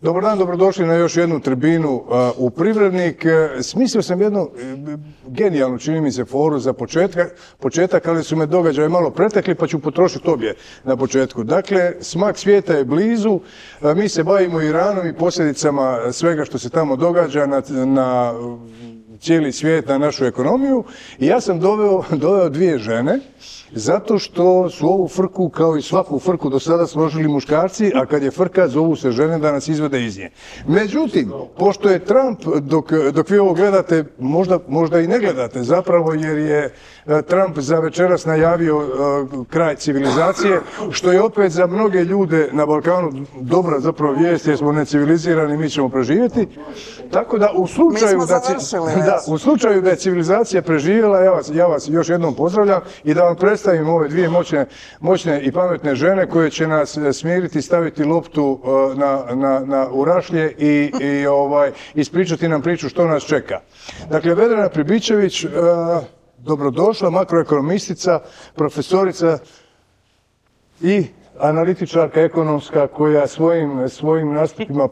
Dobar dan, dobrodošli na još jednu tribinu u Privrednik. Smislio sam jednu genijalnu, čini mi se, foru za početak, ali su me događaji malo pretekli, pa ću potrošiti obje na početku. Dakle, smak svijeta je blizu, mi se bavimo Iranom i posljedicama svega što se tamo događa na cijeli svijet, na našu ekonomiju. I ja sam doveo dvije žene, zato što su ovu frku, kao i svaku frku do sada, složili muškarci, a kad je frka, zovu se žene da nas izvede iz nje. Međutim, pošto je Trump, dok vi ovo gledate, možda i ne gledate zapravo, jer je Trump za večeras najavio kraj civilizacije, što je opet za mnoge ljude na Balkanu dobra zapravo vijest, jer smo necivilizirani, mi ćemo preživjeti. Tako da u slučaju da je civilizacija preživjela, ja vas još jednom pozdravljam i da vam predstavim ove dvije moćne i pametne žene koje će nas smiriti, staviti loptu u rašlje i ispričati nam priču što nas čeka. Dakle, Vedrana Pribičević, dobrodošla, makroekonomistica, profesorica i analitičarka ekonomska koja svojim nastupima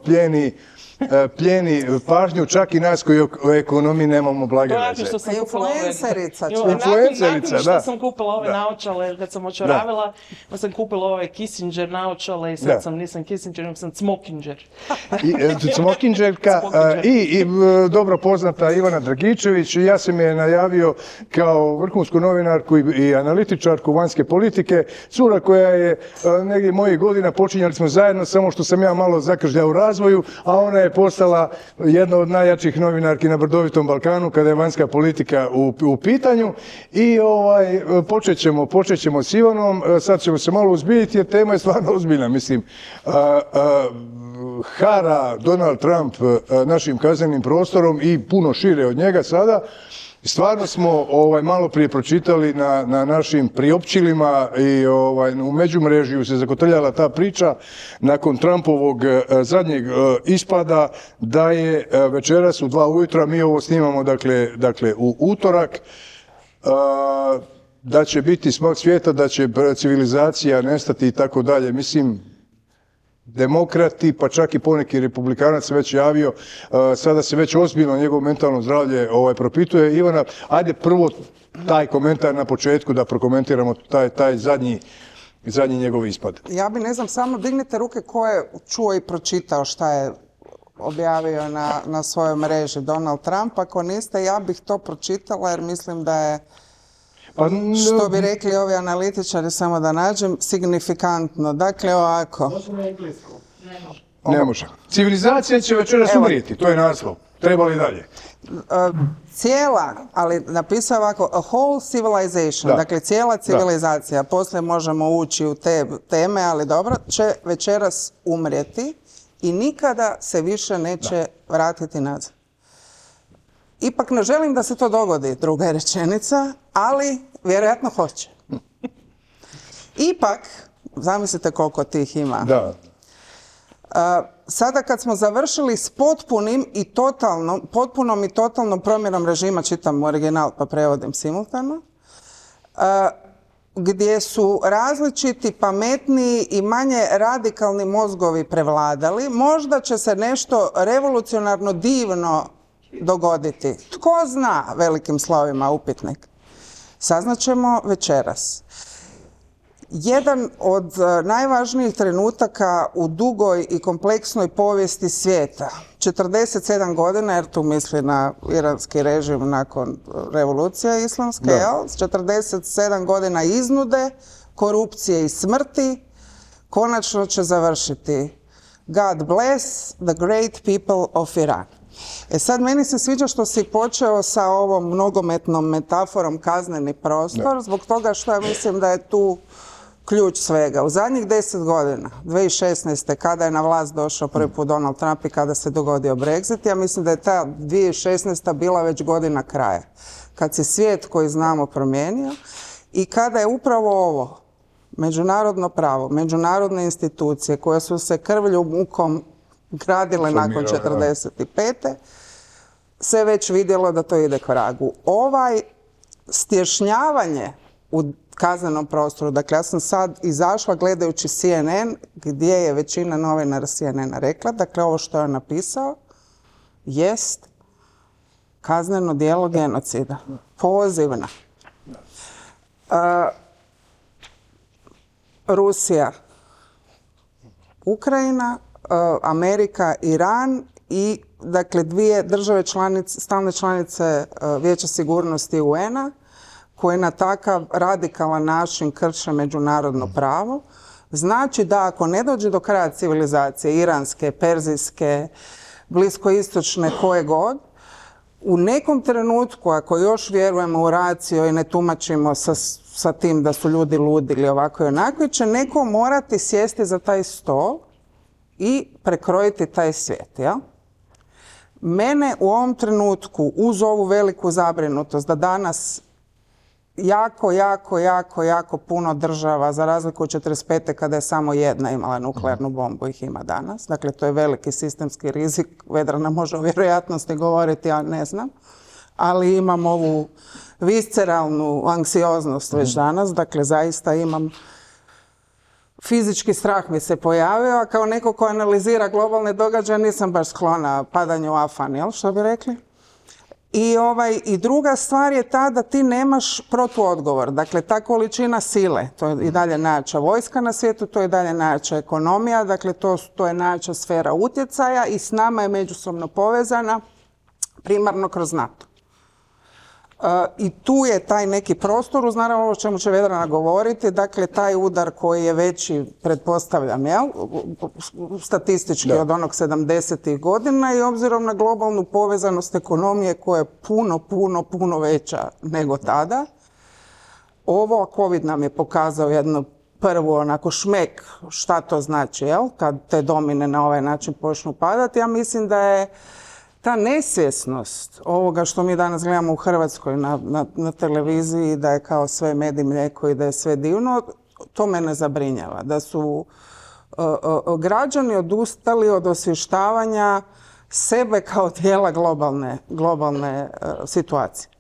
plijeni pažnju čak i nas koji o ekonomiji nemamo blage veze. Influencerica. Influencerica, da. Što sam kupila ove naočale, kad sam očaravila, pa sam kupila ove Kissinger naočale i sad nisam Kissinger, nego sam Cmokinger. Cmokingerka i dobro poznata Ivana Dragičević. Ja sam je najavio kao vrhunsku novinarku i analitičarku vanjske politike. Cura koja je negdje mojih godina, počinjali smo zajedno, samo što sam ja malo zakržljao u razvoju, a ona je postala jedna od najjačih novinarki na brdovitom Balkanu kada je vanjska politika u pitanju. I počet ćemo s Ivanom, sad ćemo se malo uzbiljiti jer tema je stvarno ozbiljna. Mislim, hara Donald Trump našim kaznenim prostorom i puno šire od njega sada. Stvarno smo malo prije pročitali na našim priopćilima i u međumrežju se zakotrljala ta priča nakon Trumpovog zadnjeg ispada da je večeras u 2 ujutro, mi ovo snimamo dakle u utorak, da će biti smak svijeta, da će civilizacija nestati i tako dalje. Mislim, demokrati, pa čak i poneki republikanac se već javio, sada se već ozbiljno njegovo mentalno zdravlje propituje. Ivana, ajde prvo taj komentar na početku da prokomentiramo taj zadnji njegov ispad. Ja bi, ne znam, samo dignite ruke ko je čuo i pročitao šta je objavio na svojoj mreži Donald Trump. Ako niste, ja bih to pročitala jer mislim da je, što bi rekli ovi analitičari, samo da nađem, signifikantno. Dakle, ovako. Ne može. Civilizacija će večeras umrijeti, to je naslov. Treba li dalje? Cijela, ali napisao ovako, a whole civilization, dakle cijela civilizacija, poslije možemo ući u te teme, ali dobro, će večeras umrijeti i nikada se više neće vratiti nazad. Ipak ne želim da se to dogodi, druga je rečenica, ali vjerojatno hoće. Ipak, zamislite koliko tih ima. Da. Sada kad smo završili s potpunom i totalnom promjenom režima, čitam original pa prevodim simultano, gdje su različiti, pametniji i manje radikalni mozgovi prevladali, možda će se nešto revolucionarno divno dogoditi. Tko zna, velikim slovima upitnik. Saznaćemo večeras. Jedan od najvažnijih trenutaka u dugoj i kompleksnoj povijesti svijeta. 47 godina, jer tu misli na iranski režim nakon revolucije islamske, 47 godina iznude, korupcije i smrti, konačno će završiti. God bless the great people of Iran. Sad, meni se sviđa što si počeo sa ovom nogometnom metaforom kazneni prostor, zbog toga što ja mislim da je tu ključ svega. U zadnjih 10 godina, 2016. kada je na vlast došao prvi put Donald Trump i kada se dogodio Brexit, ja mislim da je ta 2016. bila već godina kraja. Kad se svijet koji znamo promijenio i kada je upravo ovo, međunarodno pravo, međunarodne institucije koje su se krvlju mukom gradile nakon 45. se već vidjelo da to ide k vragu. Stješnjavanje u kaznenom prostoru. Dakle, ja sam sad izašla gledajući CNN gdje je većina novinara CNN-a rekla, dakle, ovo što je on napisao jest kazneno djelo genocida. Pozivna. Rusija, Ukrajina, Amerika, Iran i dakle dvije države članice, stalne članice Vijeća sigurnosti UN-a koje na takav radikalan način krše međunarodno pravo. Znači da ako ne dođe do kraja civilizacije iranske, perzijske, bliskoistočne, koje god, u nekom trenutku, ako još vjerujemo u racio i ne tumačimo sa tim da su ljudi ludi ili ovako i onako, će neko morati sjesti za taj stol i prekrojiti taj svijet. Ja? Mene u ovom trenutku, uz ovu veliku zabrinutost da danas jako puno država, za razliku od 45. kada je samo jedna imala nuklearnu bombu, ih ima danas. Dakle, to je veliki sistemski rizik. Vedrana može o vjerojatnosti govoriti, ja ne znam. Ali imam ovu visceralnu anksioznost već danas. Dakle, zaista imam fizički strah mi se pojavio, a kao neko ko analizira globalne događaje nisam baš sklona padanju u afan, jel? Što bi rekli? I druga stvar je ta da ti nemaš protuodgovor. Dakle, ta količina sile, to je i dalje najjača vojska na svijetu, to je i dalje najjača ekonomija, dakle to je najjača sfera utjecaja i s nama je međusobno povezana primarno kroz NATO. I tu je taj neki prostor, uz naravno ovo o čemu će Vedrana govoriti, dakle taj udar koji je veći, pretpostavljam, jel? Statistički od onog 70. godina i obzirom na globalnu povezanost ekonomije koja je puno veća nego tada. Ovo COVID nam je pokazao jedno prvo onako šmek šta to znači, jel? Kad te domine na ovaj način počnu padati. Ja mislim da je ta nesvjesnost ovoga što mi danas gledamo u Hrvatskoj na televiziji, da je kao sve med i mlijeko i da je sve divno, to mene zabrinjava. Da su građani odustali od osvještavanja sebe kao dijela globalne situacije.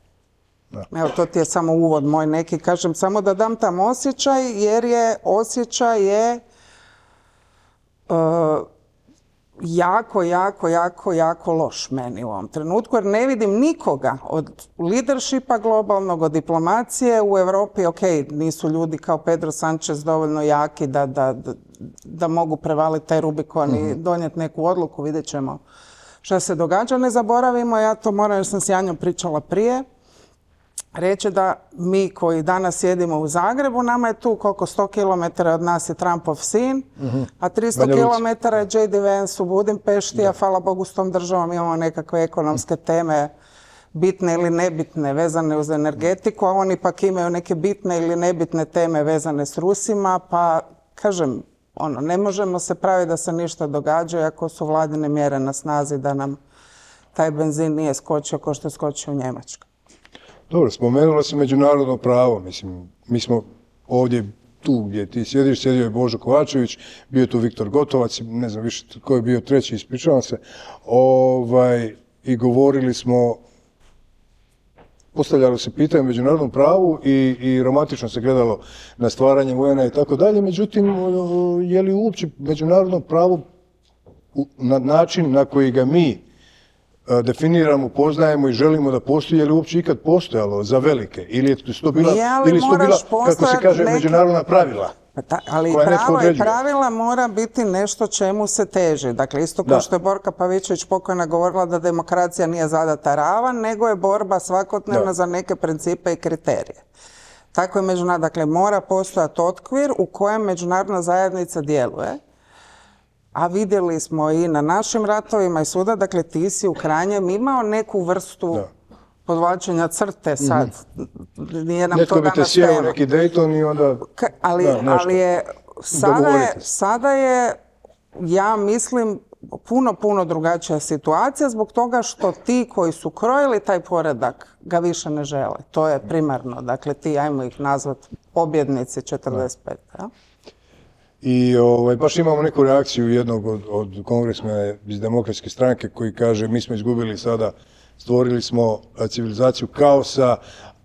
Evo, to ti je samo uvod moj neki, kažem, samo da dam tam osjećaj, jer je osjećaj jako loš meni u ovom trenutku, jer ne vidim nikoga od leadershipa globalnog, od diplomacije u Europi. Ok, nisu ljudi kao Pedro Sanchez dovoljno jaki da mogu prevaliti taj Rubikon i donijeti neku odluku, vidjet ćemo šta se događa. Ne zaboravimo, ja to moram, jer sam s Janjom pričala prije, reći da mi koji danas sjedimo u Zagrebu, nama je tu koliko 100 km od nas je Trumpov sin, a 300 km je J.D. Vance u Budimpešti, a hvala Bogu s tom državom imamo nekakve ekonomske teme bitne ili nebitne vezane uz energetiku, a oni pak imaju neke bitne ili nebitne teme vezane s Rusima, pa kažem, ne možemo se praviti da se ništa događa ako su vladine mjere na snazi da nam taj benzin nije skočio kao što je skočio u Njemačkoj. Dobro, spomenula si međunarodno pravo, mislim, mi smo ovdje tu gdje ti sjediš, sjedio je Božo Kovačević, bio je tu Viktor Gotovac, ne znam više tko je bio treći, ispričavam se, i govorili smo, postavljalo se pitanje o međunarodnom pravu i romantično se gledalo na stvaranje UN-a i tako dalje, međutim, je li uopće međunarodno pravo na način na koji ga mi definiramo, poznajemo i želimo da postoji, je li uopće ikad postojalo za velike? Ili su to bila, kako se kaže, međunarodna pravila? Ali pravila mora biti nešto čemu se teži. Dakle, isto kao što je Borka Pavičević pokojna govorila da demokracija nije zadata ravan, nego je borba svakodnevna za neke principe i kriterije. Tako je međunarodna. Dakle, mora postojati okvir u kojem međunarodna zajednica djeluje. A vidjeli smo i na našim ratovima i svuda, dakle ti si u krajnjem imao neku vrstu podvlačenja crte sad. Nije nam netko to bi te danas sjeo tema. neki Dayton i onda Ali je, sada je, ja mislim, puno drugačija situacija zbog toga što ti koji su krojili taj poredak ga više ne žele. To je primarno. Dakle, ti, ajmo ih nazvati, pobjednici 45. Ja? I baš imamo neku reakciju jednog od kongresmena iz Demokratske stranke koji kaže mi smo izgubili sada, stvorili smo civilizaciju kaosa,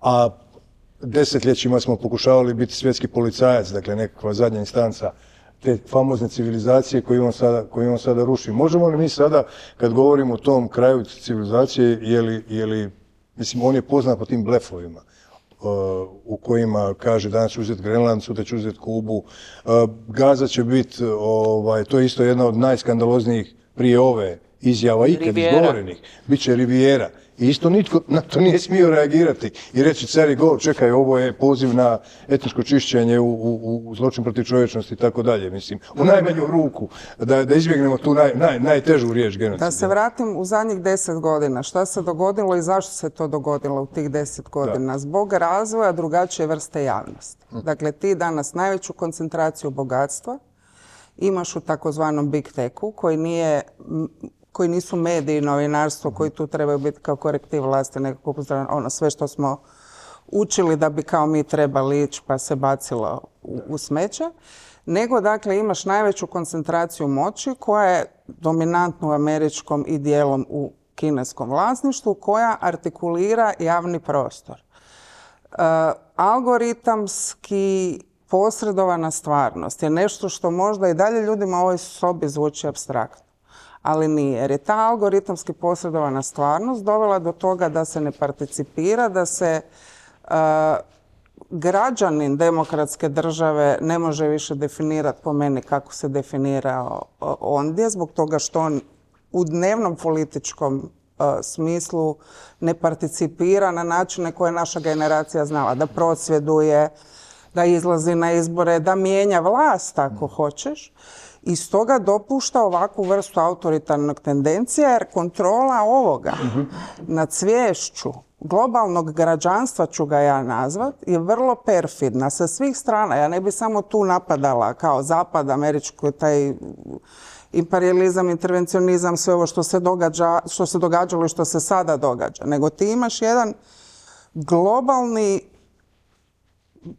a desetljećima smo pokušavali biti svjetski policajac, dakle nekakva zadnja instanca te famozne civilizacije koju on sada ruši. Možemo li mi sada, kad govorimo o tom kraju civilizacije, mislim, on je poznat po tim blefovima, u kojima kaže danas ću uzeti Grenland, sutra ću uzeti Kubu. Gaza će biti, to je isto jedna od najskandaloznijih prije ove izjava ikad izgovorenih. Biće Rivijera. I isto nitko na to nije smio reagirati i reći cari gol, čekaj, ovo je poziv na etničko čišćenje u zločin protiv čovječnosti i tako dalje, mislim, u najmanju ruku, da izbjegnemo tu najtežu riječ genocid. Da se vratim u zadnjih 10 godina, šta se dogodilo i zašto se to dogodilo u tih 10 godina? Da. Zbog razvoja drugačije vrste javnosti. Dakle, ti danas najveću koncentraciju bogatstva imaš u takozvanom big techu, koji nisu mediji i novinarstvo, koji tu trebaju biti kao korektiv vlasti, nekako sve što smo učili da bi kao mi trebali ići pa se bacilo u smeće, nego dakle imaš najveću koncentraciju moći koja je dominantna u američkom i dijelom u kineskom vlasništvu, koja artikulira javni prostor. Algoritamski posredovana stvarnost je nešto što možda i dalje ljudima u ovoj sobi zvuči apstraktno. Ali nije, jer je ta algoritamski posredovana stvarnost dovela do toga da se ne participira, da se građanin demokratske države ne može više definirati po meni kako se definirao ondje, zbog toga što on u dnevnom političkom smislu ne participira na načine koje je naša generacija znala, da prosvjeduje, da izlazi na izbore, da mijenja vlast ako hoćeš. I stoga dopušta ovakvu vrstu autoritarnog tendencija, jer kontrola ovoga nad sviješću globalnog građanstva, ću ga ja nazvat, je vrlo perfidna sa svih strana. Ja ne bi samo tu napadala kao Zapad, američko, taj imperializam, intervencionizam, sve ovo što se događalo i što se sada događa. Nego ti imaš jedan globalni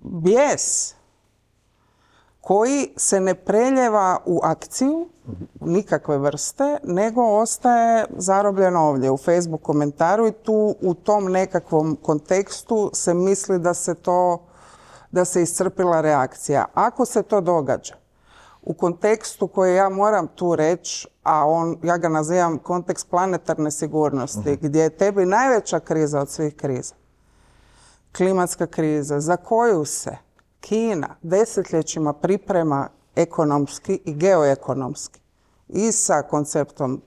bijes koji se ne preljeva u akciju nikakve vrste, nego ostaje zarobljen ovdje u Facebook komentaru i tu u tom nekakvom kontekstu se misli da se iscrpila reakcija. Ako se to događa u kontekstu koji ja moram tu reći, a ja ga nazivam kontekst planetarne sigurnosti, gdje je tebi najveća kriza od svih kriza, klimatska kriza, za koju se Kina desetljećima priprema ekonomski i geoekonomski i sa konceptom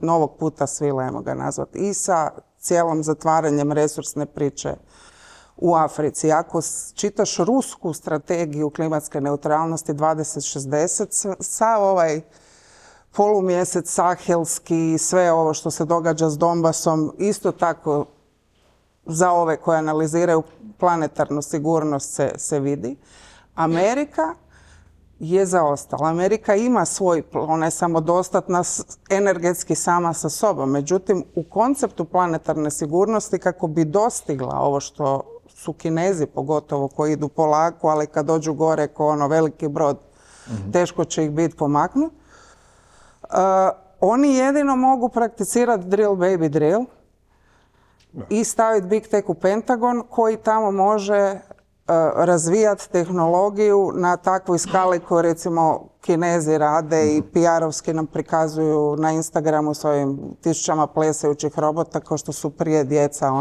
novog puta svila, ajmo ga nazvati, i sa cijelom zatvaranjem resursne priče u Africi. Ako čitaš rusku strategiju klimatske neutralnosti 2060, sa ovaj polumjesec sahelski i sve ovo što se događa s Donbasom, isto tako za ove koje analiziraju planetarnu sigurnost se vidi. Amerika je zaostala. Amerika ima svoj, ona je samodostatna energetski sama sa sobom. Međutim, u konceptu planetarne sigurnosti, kako bi dostigla ovo što su Kinezi, pogotovo koji idu polako, ali kad dođu gore ko veliki brod, teško će ih biti pomaknuti. Oni jedino mogu prakticirati drill baby drill i staviti Big Tech u Pentagon, koji tamo može razvijati tehnologiju na takvoj skali koju recimo Kinezi rade i PR-ovski nam prikazuju na Instagramu s ovim tisućama plesajućih robota, kao što su prije djeca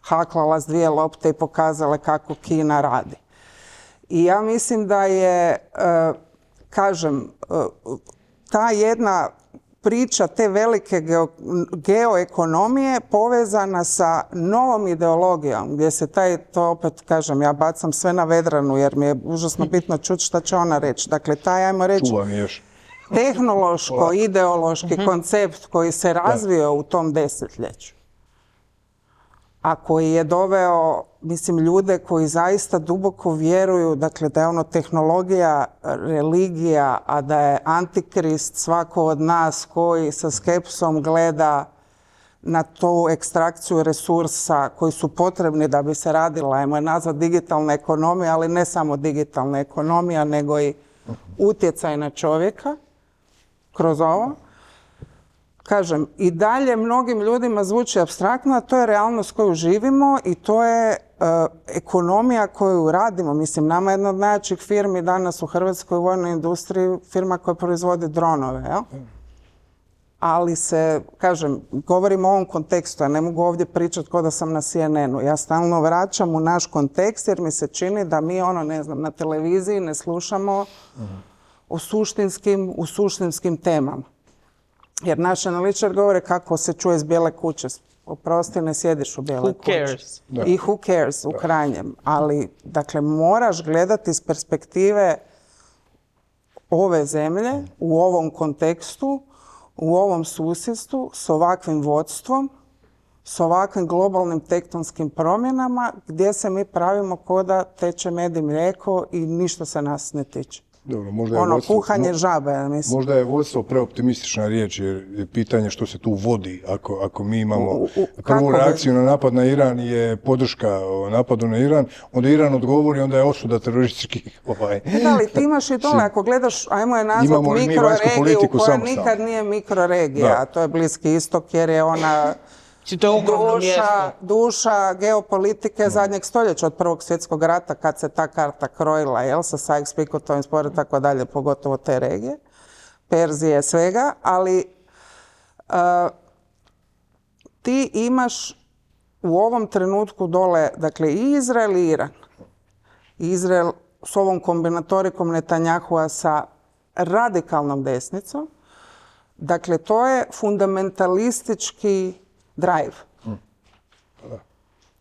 haklala s 2 lopte i pokazale kako Kina radi. I ja mislim da je, ta jedna priča te velike geoekonomije povezana sa novom ideologijom, gdje se to opet kažem, ja bacam sve na Vedranu jer mi je užasno bitno čuti šta će ona reći. Dakle, taj, ajmo reći, tehnološko-ideološki koncept koji se razvio u tom desetljeću, a koji je doveo, mislim, ljude koji zaista duboko vjeruju, dakle, da je tehnologija, religija, a da je antikrist svako od nas koji sa skepsom gleda na tu ekstrakciju resursa koji su potrebni da bi se radila, ajmo je nazvati digitalna ekonomija, ali ne samo digitalna ekonomija, nego i utjecaj na čovjeka kroz ovo. kažem, i dalje mnogim ljudima zvuči apstraktno, a to je realnost koju živimo i to je ekonomija koju radimo. Mislim, nama je jedna od najjačih firmi danas u hrvatskoj vojnoj industriji firma koja proizvodi dronove, jel? Ali se, kažem, govorim o ovom kontekstu, ja ne mogu ovdje pričati kao da sam na CNN-u. Ja stalno vraćam u naš kontekst jer mi se čini da mi, ne znam, na televiziji ne slušamo o suštinskim temama. Jer naši analitičari govore kako se čuje iz Bijele kuće. Oprosti, ne sjediš u Bijele kuće. Who cares? I who cares u krajnjem. Ali, dakle, moraš gledati iz perspektive ove zemlje, u ovom kontekstu, u ovom susjedstvu, s ovakvim vodstvom, s ovakvim globalnim tektonskim promjenama, gdje se mi pravimo ko da teče med i mlijeko i ništa se nas ne tiče. Dobro, možda je kuhanje žabe, ja mislim. Možda je vodstvo preoptimistična riječ, jer je pitanje što se tu vodi ako mi imamo prvu reakciju na napad na Iran je podrška napadu na Iran, onda Iran odgovori, onda je osuda terorističkih. Da li ti imaš i dole, ako gledaš, ajmo je nazvati mikroregiju koja nikad nije mikroregija, a to je Bliski istok jer je ona duša geopolitike zadnjeg stoljeća od Prvog svjetskog rata kad se ta karta krojila, jel, sa Sykes-Picotovim sporom i tako dalje, pogotovo te regije, Perzije, svega, ali ti imaš u ovom trenutku dole, dakle, i Izrael i Iran. Izrael s ovom kombinatorikom Netanjahua sa radikalnom desnicom, dakle, to je fundamentalistički drive.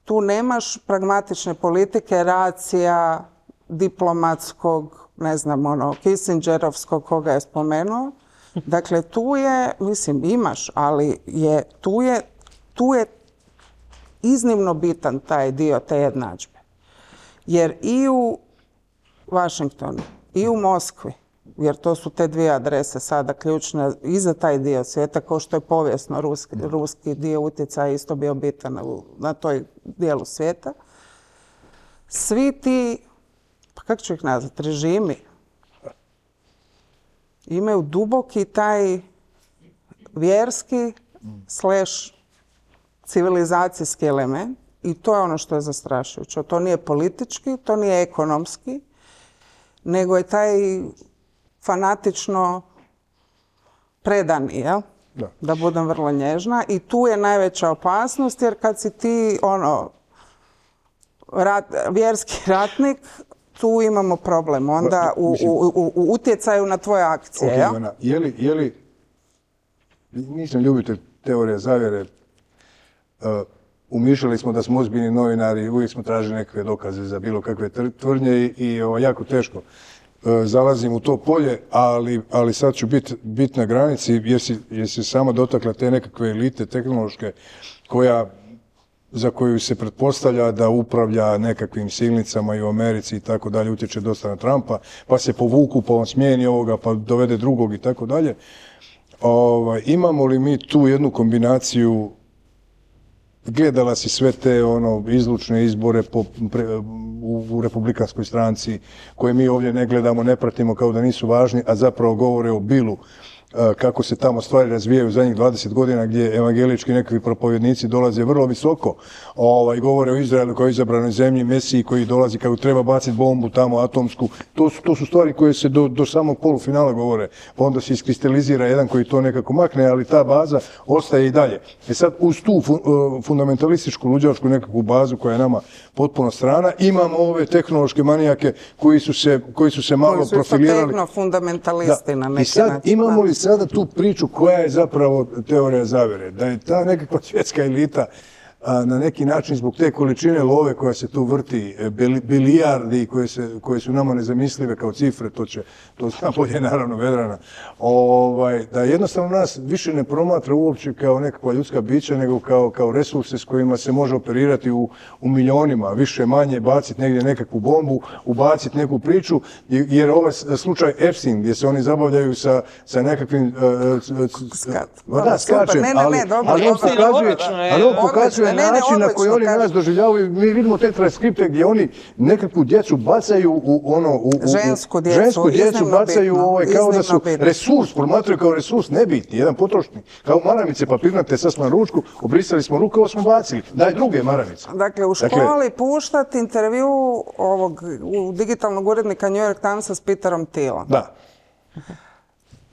Tu nemaš pragmatične politike, racija, diplomatskog, ne znam, Kissingerovskog, koga je spomenuo. Dakle, tu je, mislim, imaš, ali tu je iznimno bitan taj dio te jednadžbe. Jer i u Washingtonu, i u Moskvi, jer to su te dvije adrese sada ključne i za taj dio svijeta, kao što je povijesno ruski dio utjecaja isto bio bitan na toj dijelu svijeta. Svi ti, pa kako ću ih nazvati, režimi, imaju duboki taj vjerski / civilizacijski element i to je ono što je zastrašujuće. To nije politički, to nije ekonomski, nego je taj fanatično predani, jel? Da budem vrlo nježna. I tu je najveća opasnost, jer kad si ti vjerski ratnik, tu imamo problem. Onda u utjecaju na tvoje akcije, jel? Je li, nisam ljubitelj teorije zavjere, umišljali smo da smo ozbiljni novinari, uvijek smo tražili nekakve dokaze za bilo kakve tvrdnje i jako teško zalazim u to polje, ali sad ću biti na granici jer si sama dotakla te nekakve elite tehnološke za koju se pretpostavlja da upravlja nekakvim silnicama i u Americi i tako dalje, utječe dosta na Trumpa, pa se povuku, pa on smijeni ovoga, pa dovede drugog i tako dalje. Imamo li mi tu jednu kombinaciju, gledala si sve te izlučne izbore u republikanskoj stranci koje mi ovdje ne gledamo, ne pratimo kao da nisu važni, a zapravo govore o Bilu, kako se tamo stvari razvijaju zadnjih 20 godina gdje evangelički nekakvi propovjednici dolaze vrlo visoko i govore o Izraelu kao izabranoj zemlji, Mesiji koji dolazi kako treba baciti bombu tamo atomsku. To su stvari koje se do samog polufinala govore. Pa onda se iskristalizira jedan koji to nekako makne, ali ta baza ostaje i dalje. Sad uz tu fundamentalističku, luđačku nekakvu bazu koja je nama potpuno strana, imamo ove tehnološke manijake koji su se malo profilirali. Koji su tehno-fundamentalisti na neki način. I sad imamo li sada tu priču koja je zapravo teorija zavjere? Da je ta nekakva svjetska elita na neki način zbog te količine love koja se tu vrti, bilijardi koje su nama nezamislive kao cifre, to zna bolje naravno Vedrana, da jednostavno nas više ne promatra uopće kao nekakva ljudska bića, nego kao resurse s kojima se može operirati u milionima, više manje, baciti negdje nekakvu bombu, ubaciti neku priču, jer ovaj slučaj Epstein, gdje se oni zabavljaju sa nekakvim... Skačem, ali on pokazuje je način na koji oni nas doživljavaju. Mi vidimo te transkripte gdje oni nekakvu djecu bacaju u žensku djecu bacaju kao da su bitno. resurs, promatraju kao resurs nebitni, jedan potrošni. Kao maramice papirnate, sad smo na ručku, obrisali smo ruku, ovo smo bacili. Daj druge maramice. Dakle, u školi puštati intervju u digitalnog urednika New York Timesa s Peterom Thielom. Da.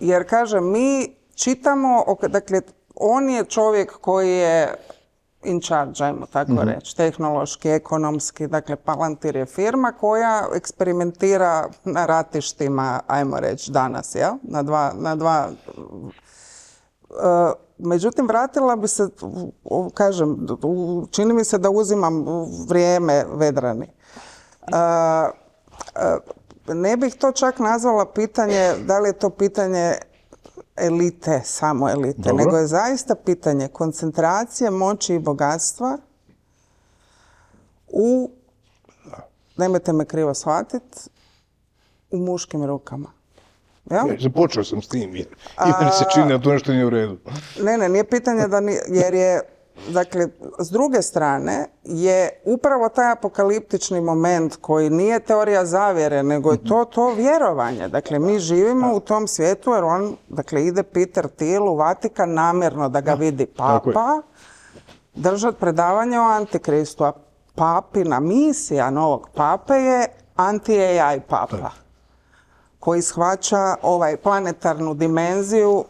Jer, kažem, mi čitamo, dakle, on je čovjek koji je in charge, ajmo tako reći, tehnološki, ekonomski, dakle, Palantir je firma koja eksperimentira na ratištima, ajmo reći, danas, jel? Na dva međutim, vratila bi se, kažem, čini mi se da uzimam vrijeme Vedrani. Ne bih to čak nazvala pitanje, da li je to pitanje elite, samo elite, Dobro. nego je zaista pitanje koncentracije moći i bogatstva u, nemojte me krivo shvatiti, u muškim rukama. Ja? Započeo sam s tim jer se čini da to nešto nije u redu. Ne, nije pitanje da nije, jer je, dakle, s druge strane je upravo taj apokaliptični moment koji nije teorija zavjere, nego je to vjerovanje. Dakle, mi živimo u tom svijetu jer on, dakle, ide Peter Thiel u Vatikan namjerno da ga vidi papa, držati predavanje o Antikristu, a papina misija novog pape je anti-AI papa, koji shvaća planetarnu dimenziju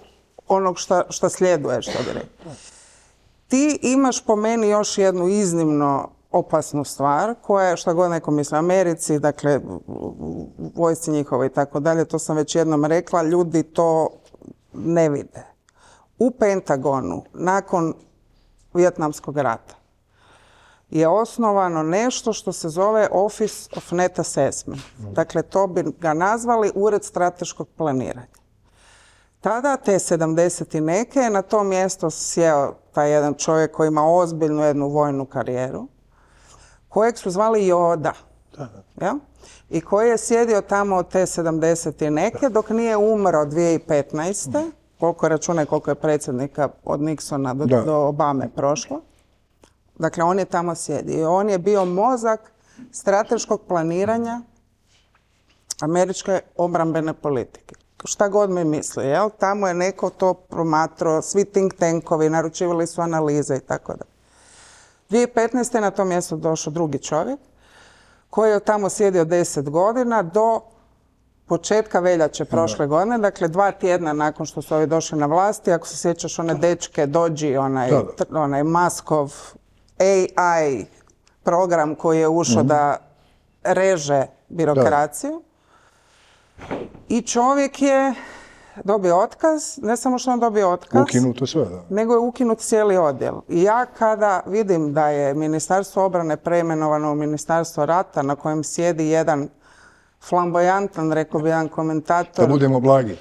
onog što sljeduje, što bi rekao. Ti imaš po meni još jednu iznimno opasnu stvar, koja je, šta god neko misli, u Americi, dakle, vojsci njihovoj i tako dalje, to sam već jednom rekla, ljudi to ne vide. U Pentagonu, nakon Vijetnamskog rata, je osnovano nešto što se zove Office of Net Assessment. Dakle, to bi ga nazvali Ured strateškog planiranja. Tada, te 70 i neke, je na to mjesto sjeo taj jedan čovjek koji ima ozbiljnu jednu vojnu karijeru, kojeg su zvali Yoda. Ja? I koji je sjedio tamo od te 70 i neke dok nije umro 2015. Koliko računa, koliko je predsjednika od Nixona do Obame prošlo. Dakle, on je tamo sjedio. On je bio mozak strateškog planiranja američke obrambene politike. Šta god mi misli, jel? Tamo je neko to promatrao, svi think tankovi, naručivali su analize i tako da. 2015. je na to mjesto došao drugi čovjek koji je tamo sjedio 10 godina do početka veljače prošle godine, dakle 2 tjedna nakon što su ovi došli na vlasti. Ako se sjećaš one dečke, dođi onaj Muskov AI program koji je ušao da reže birokraciju. I čovjek je dobio otkaz, ne samo što on dobio otkaz, Ukinuto sve, da. nego je ukinut cijeli odjel. I ja kada vidim da je Ministarstvo obrane preimenovano u Ministarstvo rata, na kojem sjedi jedan flamboyantan, rekao bi jedan komentator, Da budemo blagi.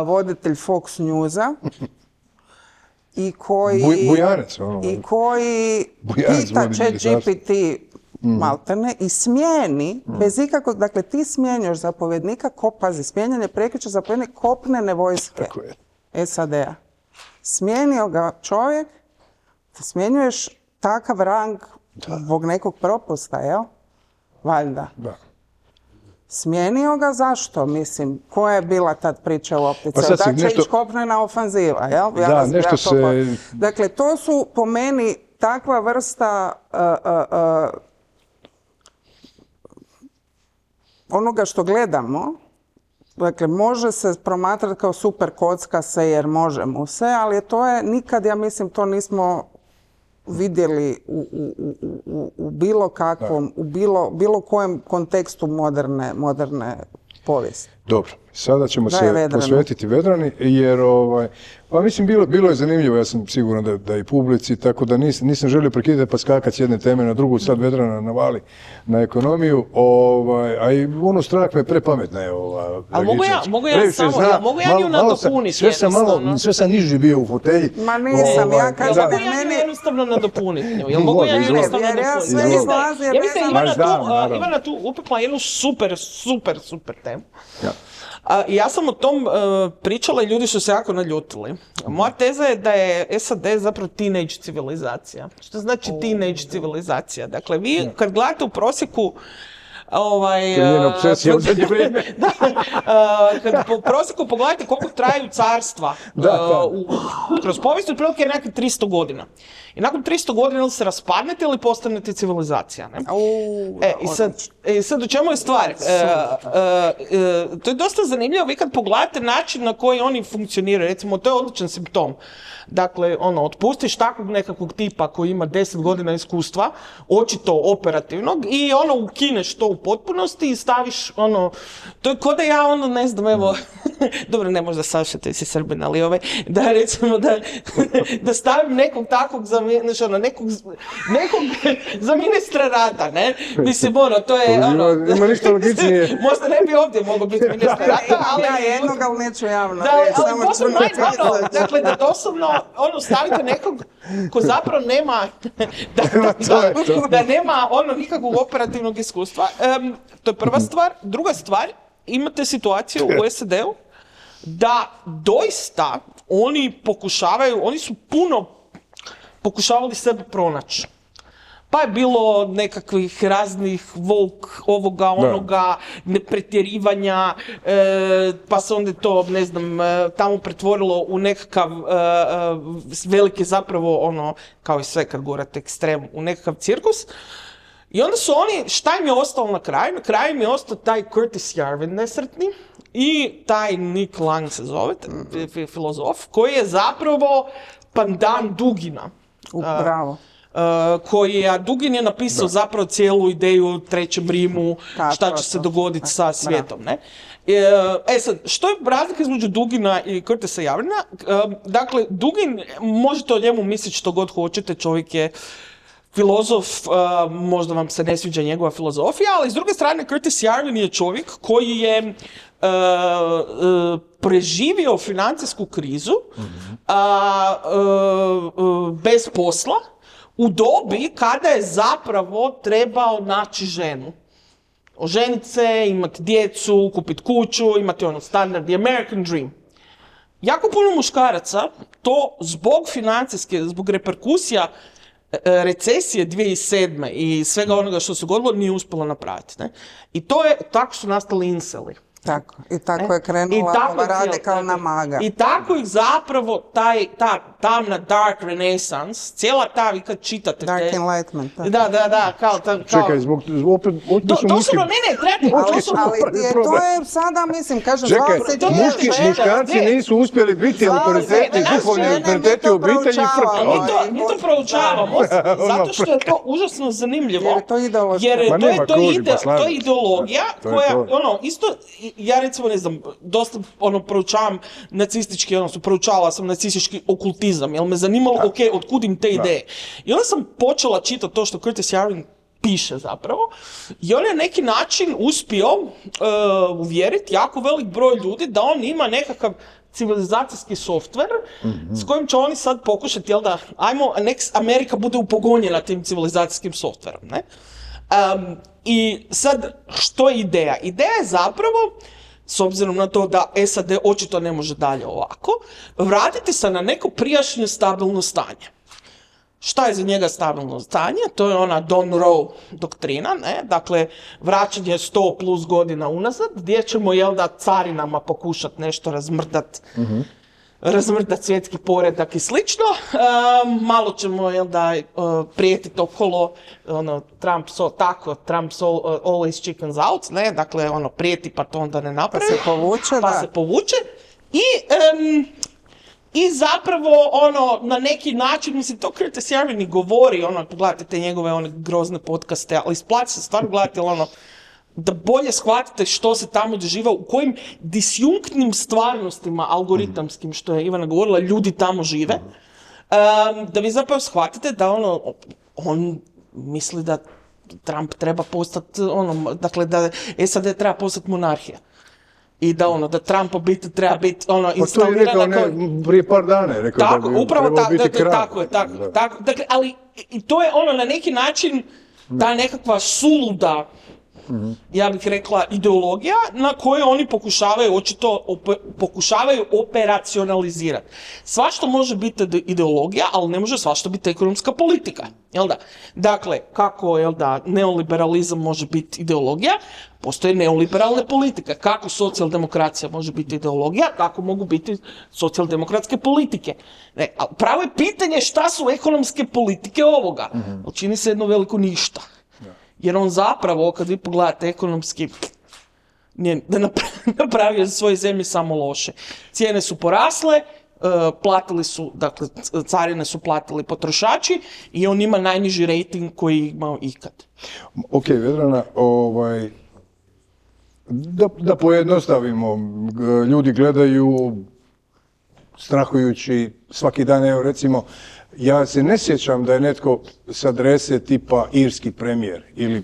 voditelj Fox Newsa, i koji, Bujanec, ono. i koji Bujanec pita vodi ministarstvo. ChatGPT maltene i smijeni bez ikakvog, dakle ti smjenjuješ zapovjednika, pazi, smjenjanje prekriče zapovjednik kopnene vojske Tako je. SAD-a. Smijenio ga čovjek, ti smjenjuješ takav rang zbog nekog propusta, jel? Valjda. Da. Smijenio ga zašto? Mislim, koja je bila tad priča u optici? Pa sad si Da će nešto- ići kopnena ofenziva, jel? nešto se- Dakle, to su po meni takva vrsta onoga što gledamo. Dakle, može se promatrati kao super kocka se jer može mu se, ali to je nikad, ja mislim, to nismo vidjeli u bilo kakvom, u bilo kojem kontekstu moderne povijesti. Dobro, sada ćemo Daj se Vedranu. posvetiti Vedrani, jer pa mislim bilo je zanimljivo, ja sam siguran da i publici, tako da nisam želio prekidati pa skakati s jedne teme na drugu, sad Vedrana navali na ekonomiju, a i ono strah me prepametna je ova. Ali mogu ja Previše samo- zna, mogu ja nju malo sam- nadopuniti sve sam niži bio u fotelji. Ma nisam, ja kažem Jel da mogu ja nju meni... jednostavno nadopuniti nju? Jel mogu ja nju Izvoli. jednostavno Jer ja nadopuniti? sve Ja mislim izlazi, jer ja ne mislim znam- da Baš da, naravno. Ivana tu upekla jednu super temu. Ja. Ja sam o tom pričala i ljudi su se jako naljutili. Moja teza je da je SAD zapravo teenage civilizacija. Što znači teenage civilizacija? Dakle, vi kad gledate u prosjeku To je njena obsesija u zadnje vrijeme. Kad po prosjeku pogledajte koliko traju carstva kroz povijest, otprilike je nekakvih 300 godina. I nakon 300 godina ili se raspadnete ili postanete civilizacija. Ne? I sad u čemu je stvar? To je dosta zanimljivo, vi kad pogledate način na koji oni funkcioniraju, recimo to je odličan simptom. Dakle, otpustiš takvog nekakvog tipa koji ima 10 godina iskustva, očito operativnog, i ukineš to u potpunosti i staviš, to je ko da ja, ne znam, evo, dobro, ne možda Saša, ti si Srbin, ali da recimo da stavim nekog takvog nekog za ministra rada, ne? Mislim, to je, Ima ništa logičnije. možda ne bi ovdje mogao biti ministar rada, ali... Ja jednog, ali neću javno. Dakle, da doslovno, stavite nekog ko zapravo nema, da nema nikakvog operativnog iskustva. To je prva stvar. Druga stvar, imate situaciju u SAD-u da doista oni su puno pokušavali sebe pronaći. Pa je bilo nekakvih raznih ovoga, onoga, nepretjerivanja, pa se onda to, ne znam, tamo pretvorilo u nekakav veliki zapravo, kao i sve kad govorite ekstrem, u nekakav cirkus. I onda su oni, šta im je ostalo na kraju? Na kraju im je ostao taj Curtis Yarvin nesretni i taj Nick Lang se zove, filozof, koji je zapravo pandan Dugina. Bravo. Dugin je napisao zapravo cijelu ideju o Trećem Rimu, šta će se dogoditi sa svijetom, ne? Sad, što je razlika između Dugina i Curtisa Yarvina? Dakle, Dugin, možete o njemu misliti što god hoćete, čovjek je filozof, možda vam se ne sviđa njegova filozofija, ali s druge strane Curtis Yarvin je čovjek koji je preživio financijsku krizu bez posla, u dobi kada je zapravo trebao naći ženu. Oženiti se, imati djecu, kupiti kuću, imati standard, the American dream. Jako puno muškaraca to zbog zbog reperkusija recesije 2007. i svega onoga što se dogodilo nije uspjelo napraviti. Ne? I tako su nastali inceli. Tako, i tako je krenula ova radikalna maga. I tako ih zapravo ta tamna dark renaissance, cijela ta, vi kad čitate Dark enlightenment. Da, kao... Čekaj, opet su muški... Ali to je sada, mislim, kažem, čekaj, muškarci nisu uspjeli biti autoriteti, duhovni autoriteti obitelji i frka. Mi to proučavamo, zato što je to užasno zanimljivo. Jer je to ideološka. Jer to je ideologija koja, isto... Ja recimo, ne znam, dosta proučavam nacistički, proučavala sam nacistički okultizam, jer me zanimalo, otkud im te ideje. I onda sam počela čitati to što Curtis Yarvin piše zapravo, i on je na neki način uspio uvjeriti jako velik broj ljudi da on ima nekakav civilizacijski softver s kojim će oni sad pokušati, nek Amerika bude upogonjena tim civilizacijskim softverom, ne? I sad, što je ideja? Ideja je zapravo, s obzirom na to da SAD očito ne može dalje ovako, vratiti se na neko prijašnje stabilno stanje. Šta je za njega stabilno stanje? To je ona Don Rowe doktrina, ne? Dakle, vraćanje 100 plus godina unazad, gdje ćemo, carinama pokušati nešto razmrdati, razmrdati svjetski poredak i slično. Malo ćemo, prijetiti okolo, Trump always chickens out, ne? Dakle, prijeti pa to onda ne napravi. Pa se povuče, I zapravo, na neki način, mislim, to Curtis Yarvin i govori, pogledajte te njegove grozne podcaste, ali isplati se stvarno gledati, da bolje shvatite što se tamo doživa, u kojim disjunktnim stvarnostima algoritamskim, što je Ivana govorila, ljudi tamo žive, da vi zapravo shvatite da on misli da Trump treba postati, dakle da SAD treba postati monarhija. I da Trump biti treba biti instalirana... Pa to je rekao prije par dana, rekao da bi trebao biti kralj. Tako, dakle, ali to je na neki način ta nekakva suluda ja bih rekla, ideologija na koje oni pokušavaju pokušavaju operacionalizirati. Svašta može biti ideologija, ali ne može svašta biti ekonomska politika. Jel da? Dakle, kako neoliberalizam može biti ideologija, postoje neoliberalne politike. Kako socijaldemokracija može biti ideologija, kako mogu biti socijaldemokratske politike. Pravo je pitanje šta su ekonomske politike ovoga. Čini se jedno veliko ništa. Jer on zapravo, kad vi pogledate ekonomski, napravio za svoje zemlje samo loše. Cijene su porasle, platili su, dakle, carine su platili potrošači i on ima najniži rejting koji je imao ikad. Ok, Vedrana, da pojednostavimo, ljudi gledaju strahujući svaki dan, evo recimo, ja se ne sjećam da je netko s adrese tipa irski premijer ili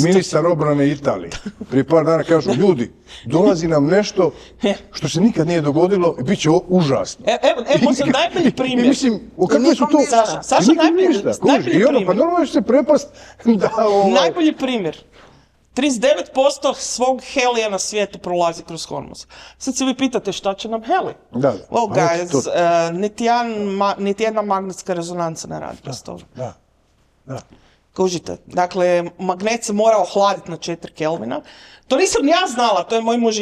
ministar obrane Italije. Prije par dana kažu, ljudi, dolazi nam nešto što se nikad nije dogodilo i bit će užasno. Evo, možda najbolji primjer. Mislim, kakve su to? Saša, najbolji primjer. Pa normalno će se prepast da... Najbolji primjer. 39% svog helija na svijetu prolazi kroz Hormuz. Sad se vi pitate šta će nam heli? Da. Well, guys, niti jedna magnetska rezonanca ne radi bez toga. Da. Kužite, dakle, magnet se mora ohladiti na 4 Kelvina. To nisam ja znala, to je moj muž,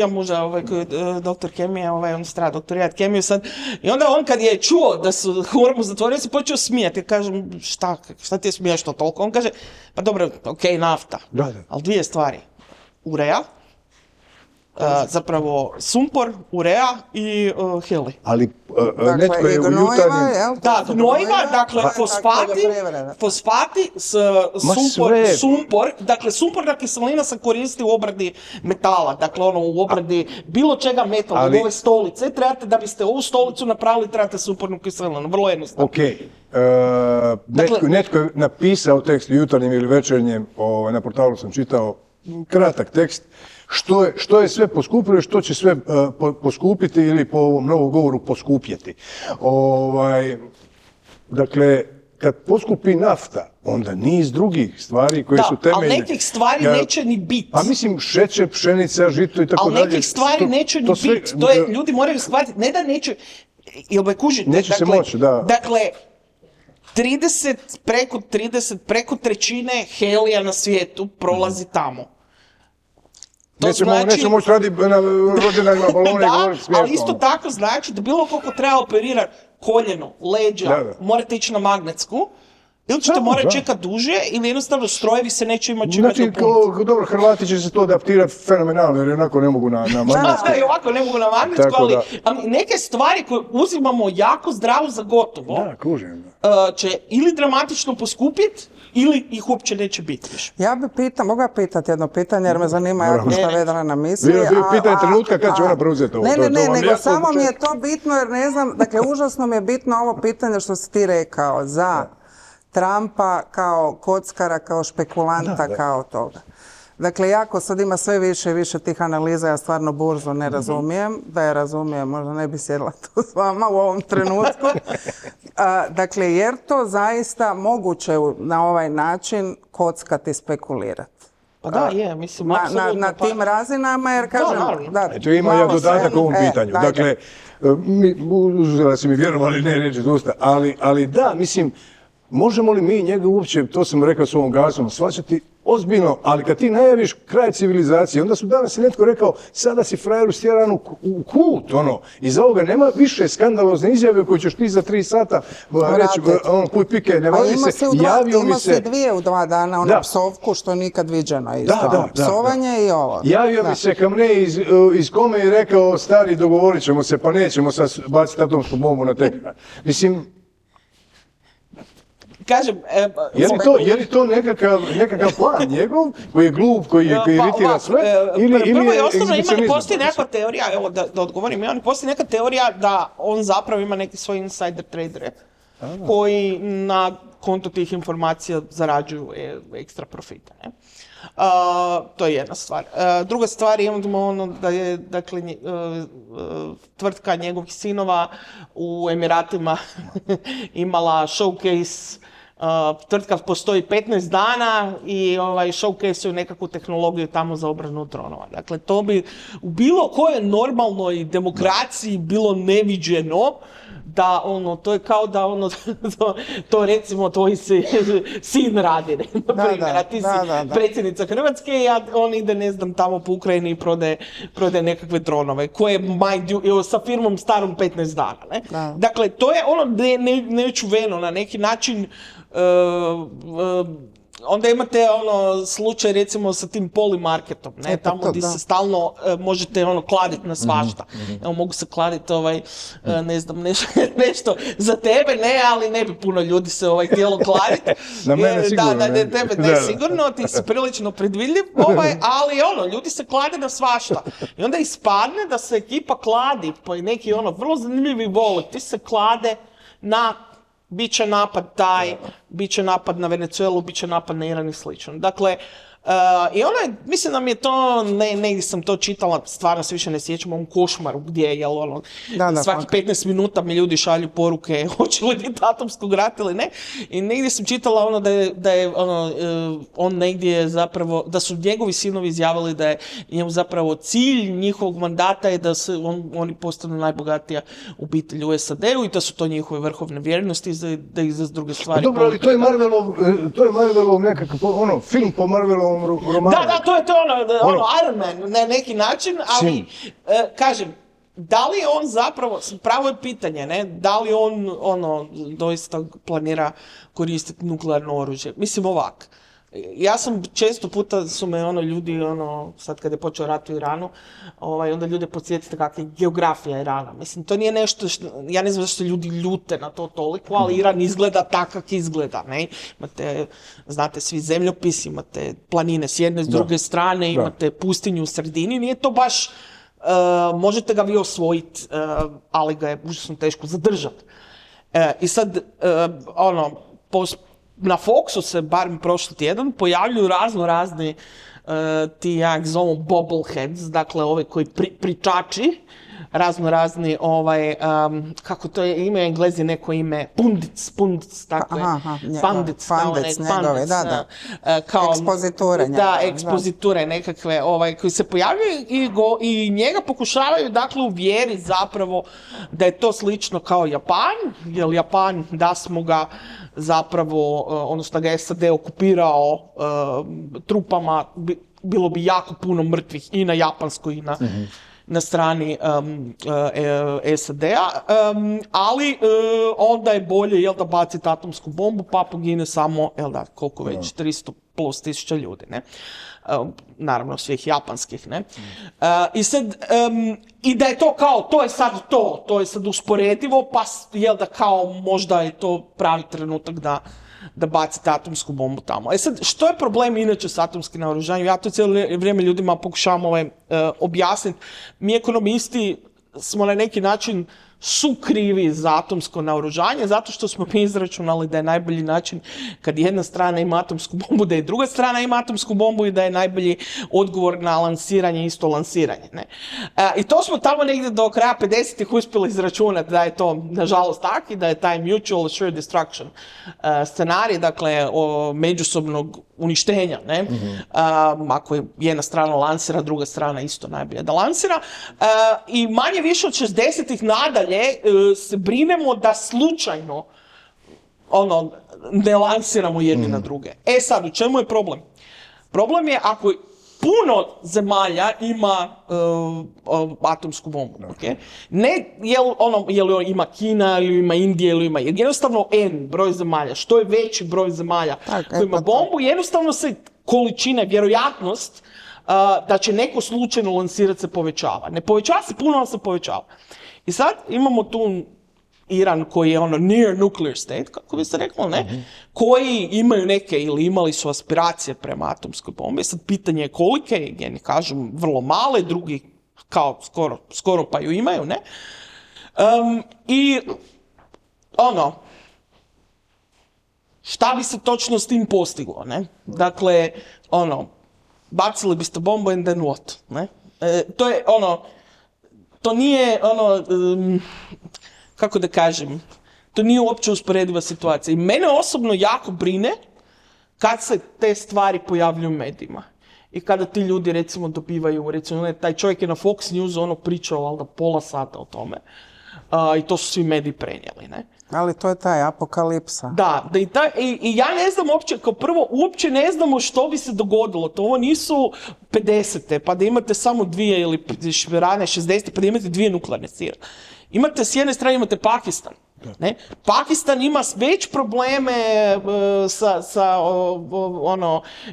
doktor kemije, on strada doktorijat kemiju sad. I onda on kad je čuo da su Hormuz zatvorio, se počeo smijati. Ja kažem, šta ti je smiješno toliko? On kaže, pa dobro, okej, nafta. Da. Ali dvije stvari. Urea, zapravo sumpor, urea i heli. Ali dakle, netko je u jutarnjem... Da, gnojiva, dakle, fosfati, sumpor, dakle, sumporna kiselina se koristi u obradi metala, dakle, u obradi bilo čega metala, od ove stolice, trebate, da biste ovu stolicu napravili, trebate sumpornu kiselinu, vrlo jednostavno. Okej. Netko je napisao tekst u jutarnjem ili večernjem, na portalu sam čitao, kratak tekst, što je sve poskupilo i što će sve poskupiti ili po ovom novom govoru poskupjeti. Dakle, kad poskupi nafta, onda niz drugih stvari koje su temeljne. Ali nekih stvari neće ni biti. Pa mislim, šećer, pšenica, žito i tako dalje. Ali nekih stvari neće ni biti. To je, ljudi moraju shvatiti, ne da neće, jel me kužite? Neće se moći, da. Dakle, preko trećine helija na svijetu prolazi tamo. Nećemo moći raditi na rođendanjima balone i govoriti smiješno. Ali isto tako znači da bilo koliko treba operirati koljeno, leđa, morate ići na magnetsku, ili ćete morati čekati duže, ili jednostavno strojevi se neće imati čime dopuniti. Dobro, Hrvati će se to adaptirati fenomenalno, jer onako ne mogu na magnetsku. Da, i ovako ne mogu na magnetsku, ali neke stvari koje uzimamo jako zdravo za gotovo, će ili dramatično poskupiti, ili ih uopće neće biti. Ja bi mogu pitati jedno pitanje, jer me zanima jako što Vedrana misli. Pitanje trenutka kad će ona preuzeti ovo. Ne, nego samo mi je to bitno, jer ne znam, dakle, užasno mi je bitno ovo pitanje što si ti rekao za Trumpa kao kockara, kao špekulanta, kao toga. Dakle, jako sad ima sve više i više tih analiza, ja stvarno burzu ne razumijem. Da je razumijem, možda ne bi sjedila tu s vama u ovom trenutku. Dakle, jer to zaista moguće na ovaj način kockati, spekulirati. Pa da, je, mislim, apsolutno. Na tim razinama, jer kažem... Eto, ima ja dodatak ovom pitanju. Dakle, uzela si mi vjerovali, ne reći dosta, ali da, mislim, možemo li mi njega uopće, to sam rekao s ovom gazom, shvaćati ozbiljno, ali kad ti najaviš kraj civilizacije, onda su danas i netko rekao, sada si frajeru stjeran u kut, Iza ovoga nema više skandalozne izjave koje ćeš ti za 3 sata reći, puj pike, ne vadi se, javio mi se... Ima se 2 u 2 dana, psovku, što nikad viđeno isto. Psovanje i ovo. Javio mi se Kamne iz Kome i rekao, stari, dogovorit ćemo se, pa nećemo sad baciti atomsku bombu na tekra. Mislim, kažem... Je li to nekakav plan njegov, koji je glup, koji iritira sve, ili je egzibicionizam? Postoji neka teorija, evo da odgovorim, postoji neka teorija da on zapravo ima neki svoj insider tradere, koji na konto tih informacija zarađuju ekstra profita. To je jedna stvar. Druga stvar, imamo da je, dakle, tvrtka njegovih sinova u Emiratima imala showcase tvrtka postoji 15 dana i showcase-uju nekakvu tehnologiju tamo za obranu dronova. Dakle, to bi u bilo kojoj normalnoj demokraciji bilo neviđeno da to je kao da to recimo tvoj sin radi, na primjer, a ti si predsjednica Hrvatske i on ide, ne znam, tamo po Ukrajini i prodaje nekakve dronove, koje sa firmom starom 15 dana, ne? Dakle, to je nečuveno na neki način. Onda imate slučaj recimo sa tim Polymarketom, ne, tamo gdje se stalno možete kladiti na svašta. Evo, mogu se kladiti ne znam, nešto za tebe, ne, ali ne bi puno ljudi se htjelo kladiti. Na mene sigurno. Da, tebe ne sigurno, ti si prilično predvidljiv, ali ljudi se klade na svašta. I onda ispadne da se ekipa kladi po neki vrlo zanimljivi vole, ti se klade na bit će napad bit će napad na Venezuelu, bit će napad na Iran i slično. Dakle, i mislim da mi je to, negdje sam to čitala, stvarno se više ne sjećam, ovom košmaru gdje je, svaki 15 minuta mi ljudi šalju poruke, hoće li biti atomskog rata ili ne, i negdje sam čitala da je on negdje zapravo, da su njegovi sinovi izjavili da je njemu zapravo cilj njihovog mandata je da se oni postanu najbogatija obitelj u SAD-u i da su to njihove vrhovne vjernosti da ih za druge stvari. Dobro, ali to je Marvelov nekakav, film po Marvelovom romanu. Da, to je Iron Man na neki način, ali kažem, da li on zapravo, pravo je pitanje, ne, da li on doista planira koristiti nuklearno oružje. Mislim ovak, ja sam često puta su me ljudi, sad kad je počeo rat u Iranu, onda ljude podsjetite kakva je geografija Irana. Mislim, to nije nešto, ja ne znam zašto ljudi ljute na to toliko, ali Iran izgleda tak kak izgleda, ne? Imate, znate, svi zemljopisi, imate planine s jedne, s druge strane, imate pustinju u sredini, nije to baš, možete ga vi osvojiti, ali ga je užasno teško zadržati. I sad, na Foxu se, barem prošli tjedan, pojavljuju razni ti, ja ih zovu bobbleheads, dakle ove koji pričači, razni, kako to je ime, Englezi neko ime, pundits, tako je. Pundits, njegove, da. Ekspoziture njegove. Da, ekspoziture nekakve, koji se pojavljaju i njega pokušavaju, dakle, uvjeriti zapravo da je to slično kao Japan, jer Japan, da smo ga zapravo, odnosno ga SAD okupirao trupama, bilo bi jako puno mrtvih i na japanskoj i na strani SAD-a, ali onda je bolje, da baciti atomsku bombu, pa pogine samo, koliko već, 300 plus tisuća ljudi, ne? Naravno svih japanskih, ne? I sad, i da je to kao, to je sad usporedivo, pa kao možda je to pravi trenutak da bacite atomsku bombu tamo. Sad, što je problem inače s atomskim naoružanjem? Ja to cijelo vrijeme ljudima pokušavam objasniti. Mi ekonomisti smo na neki način sukrivi za atomsko naoružanje, zato što smo mi izračunali da je najbolji način kad jedna strana ima atomsku bombu, da je druga strana ima atomsku bombu i da je najbolji odgovor na lansiranje isto lansiranje. Ne? I to smo tamo negdje do kraja 50-ih uspjeli izračunati da je to, nažalost, tako i da je taj mutual assured destruction scenarij, dakle, međusobnog uništenja, ne? Ako je jedna strana lansira, druga strana isto najbolje da lansira. I manje više od 60-ih nadalje se brinemo da slučajno ne lansiramo jedni na druge. Sad, u čemu je problem? Problem je ako puno zemalja ima atomsku bombu, okay? Ne je li ima Kina ili ima Indija ili ima, jednostavno broj zemalja, što je veći broj zemalja koji ima bombu, jednostavno se količina, vjerojatnost da će neko slučajno lansirati se povećava. Ne povećava se puno, ali se povećava. I sad imamo tu Iran koji je near nuclear state, kako bi se reklo, ne? Koji imaju neke ili imali su aspiracije prema atomskoj bombi. Sad pitanje je kolike, jedni kažu vrlo male, drugi kao skoro pa ju imaju, ne? I šta bi se točno s tim postiglo, ne? Dakle, bacili biste bombu and then what, ne? To je to nije kako da kažem, To nije uopće usporediva situacija. I mene osobno jako brine kad se te stvari pojavljuju u medijima. I kada ti ljudi, recimo, dobivaju, recimo, taj čovjek je na Fox News pričao, valjda, pola sata o tome. I to su svi mediji prenijeli, ne? Ali to je taj apokalipsa. Da, i ja ne znam uopće, kao prvo, uopće ne znamo što bi se dogodilo. To ovo nisu 50. pa da imate samo 2 ili rane 60. pa da imate 2 nuklearne sile. Imate, s jedne strane imate Pakistan. Ne? Pakistan ima već probleme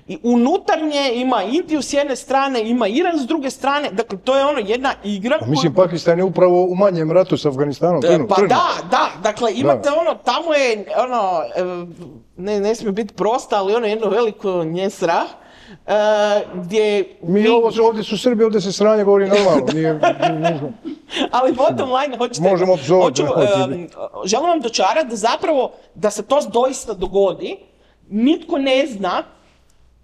i unutarnje, ima Indiju s jedne strane, ima Iran s druge strane, dakle to je jedna igra. Mislim, Pakistan je upravo u manjem ratu s Afganistanom. Da, dakle imate tamo je ne smije biti prosta, ali jedno veliko njesra. Gdje ovdje su Srbi, ovdje se sranje govori normalno. Ali bottom line, želim vam dočarati da zapravo, da se to doista dogodi, nitko ne zna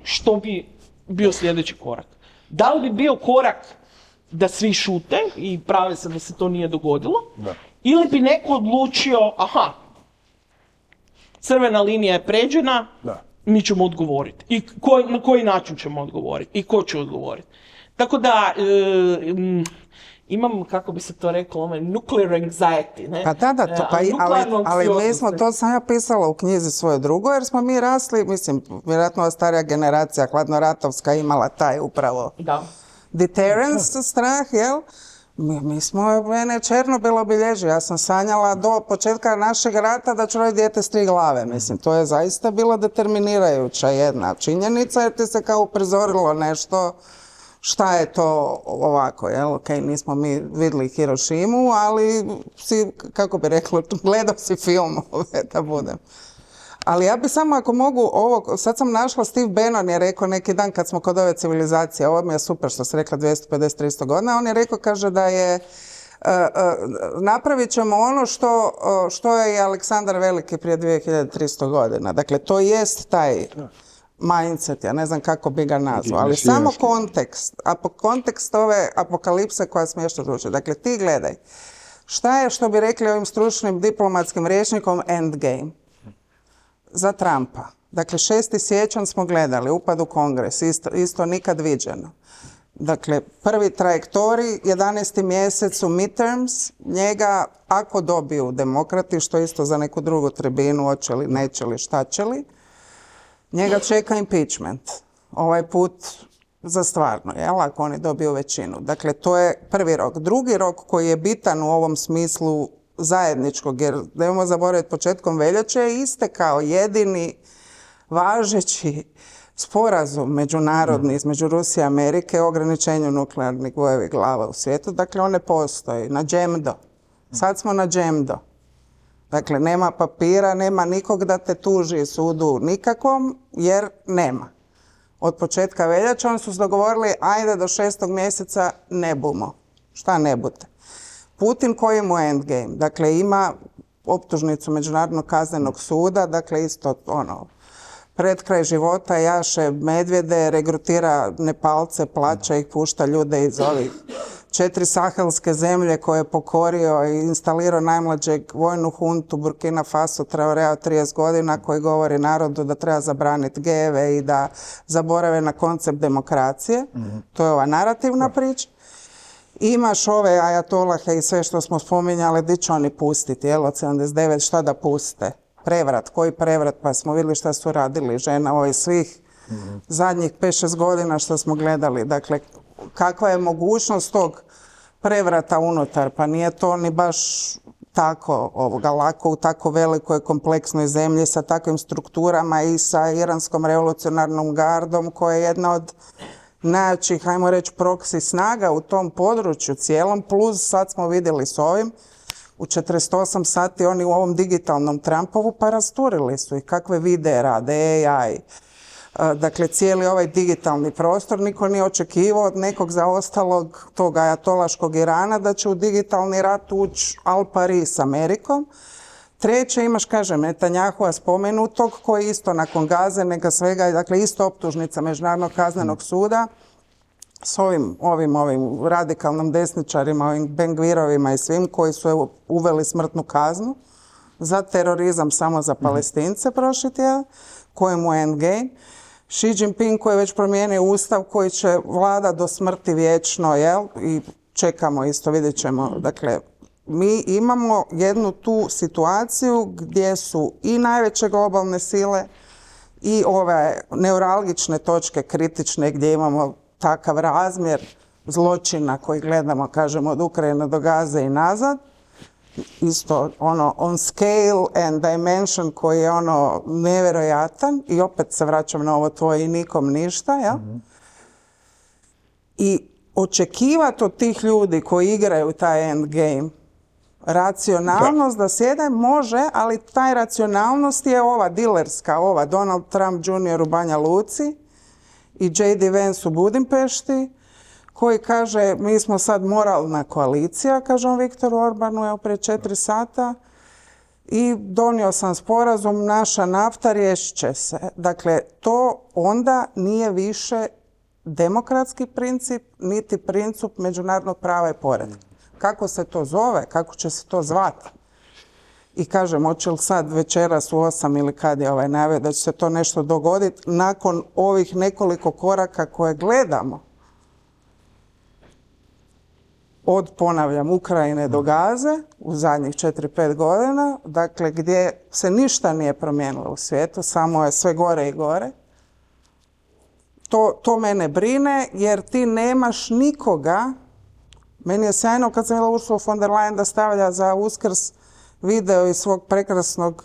što bi bio sljedeći korak. Da li bi bio korak da svi šute i prave se da se to nije dogodilo, ili bi neko odlučio, crvena linija je pređena, mi ćemo odgovoriti. I na koji način ćemo odgovoriti? I ko će odgovoriti? Tako da, imam, kako bi se to reklo, nuclear anxiety, ne? Pa da, ali mi smo, to sam ja pisala u knjizi svoje drugo, jer smo mi rasli, mislim, vjerojatno starija generacija, hladnoratovska, imala taj upravo deterrence strah, jel? Mi smo, mene Černobil obilježio, ja sam sanjala do početka našeg rata da ću roditi dijete s 3 glave, mislim, to je zaista bilo determinirajuća jedna činjenica, jer ti se kao uprizorilo nešto, šta je to ovako, jel, okej, nismo mi vidjeli Hirošimu, ali si, kako bi rekla, gledao si film, da budem. Ali ja bi samo, ako mogu, sad sam našla, Steve Bannon je rekao neki dan kad smo kod ove civilizacije, ovo mi je super što se rekla 250-300 godina, on je rekao, kaže da je, napravit ćemo ono što je i Aleksandar Veliki prije 2300 godina. Dakle, to jest taj mindset, ja ne znam kako bi ga nazvao, ali samo kontekst ove apokalipse koja smiješno zvuči. Dakle, ti gledaj, šta je, što bi rekli ovim stručnim diplomatskim rječnikom, endgame? Za Trumpa. Dakle, 6. siječanj smo gledali, upad u Kongres, isto nikad viđeno. Dakle, prvi trajektorij, 11. mjesec u midterms, njega, ako dobiju demokrati, što isto za neku drugu tribinu, hoće li, neće li, šta će li, njega čeka impeachment. Ovaj put za stvarno, jel, ako oni dobiju većinu. Dakle, to je prvi rok. Drugi rok koji je bitan u ovom smislu zajedničkog, jer nemojmo zaboraviti, početkom veljače je istekao jedini važeći sporazum međunarodni između Rusije i Amerike o ograničenju nuklearnih bojevih glava u svijetu. Dakle, on ne postoji. Na džemdo. Sad smo na džemdo. Dakle, nema papira, nema nikog da te tuži sudu nikakvom, jer nema. Od početka veljače oni su se dogovorili, ajde do 6. mjeseca ne bumo. Šta ne bute? Putin koji mu je endgame, dakle ima optužnicu Međunarodnog kaznenog suda, dakle isto pred kraj života jaše medvjede, regrutira Nepalce, plaća ih, pušta ljude iz ovih 4 sahelske zemlje koje je pokorio i instalirao najmlađeg vojnu huntu Burkina Faso Traorea 30 godina koji govori narodu da treba zabraniti gejeve i da zaborave na koncept demokracije. To je ova narativna priča. Imaš ove ajatolahe i sve što smo spominjali, di će oni pustiti, jel, od 79, šta da puste? Prevrat, koji prevrat? Pa smo vidjeli šta su radili žena ovih svih zadnjih 5-6 godina što smo gledali. Dakle, kakva je mogućnost tog prevrata unutar? Pa nije to ni baš tako lako u tako velikoj kompleksnoj zemlji sa takvim strukturama i sa iranskom revolucionarnom gardom koja je jedna od najjačih, hajmo reći, proksi snaga u tom području cijelom, plus sad smo vidjeli s ovim, u 48 sati oni u ovom digitalnom Trumpovu pa rasturili su i kakve videe rade, AI. Dakle, cijeli ovaj digitalni prostor, niko nije očekivao od nekog zaostalog tog ajatolaškog Irana da će u digitalni rat ući al pari s Amerikom. Treće, imaš, kažem, Netanjahua spomenutog, koji isto nakon Gaze, neka svega, dakle, isto optužnica Međunarodnog kaznenog suda s ovim radikalnim desničarima, ovim Ben-Gvirovima i svim, koji su uveli smrtnu kaznu. za terorizam samo za Palestince prošli tjedan, kojemu je endgame. Xi Jinping koji je već promijenio ustav koji će vlada do smrti vječno, jel? I čekamo isto, vidjet ćemo. Dakle, mi imamo jednu tu situaciju gdje su i najveće globalne sile i ove neuralgične točke kritične gdje imamo takav razmjer zločina koji gledamo, kažemo, od Ukrajine do Gaze i nazad. Isto ono on scale and dimension koji je ono nevjerojatan i opet se vraćam na ovo tvoje i nikom ništa, ja? I očekivati od tih ljudi koji igraju taj endgame racionalnost da sjede može, ali taj racionalnost je ova dilerska, ova Donald Trump Jr. u Banja Luci i J.D. Vance u Budimpešti, koji kaže mi smo sad moralna koalicija, kaže on Viktoru Orbanu, evo prije 4 sata, i donio sam sporazum, naša nafta riješit će se. Dakle, to onda nije više demokratski princip, niti princip međunarodnog prava i poretka. Kako se to zove, kako će se to zvati? I kažem, hoće li sad večeras u 8 ili kad je najavio da će se to nešto dogoditi nakon ovih nekoliko koraka koje gledamo od, ponavljam, Ukrajine do Gaze u zadnjih 4-5 godina, dakle gdje se ništa nije promijenilo u svijetu, samo je sve gore i gore. To mene brine jer ti nemaš nikoga. Meni je sjajno kad sam vidjela Ursula von der Leyen da stavlja za Uskrs video iz svog prekrasnog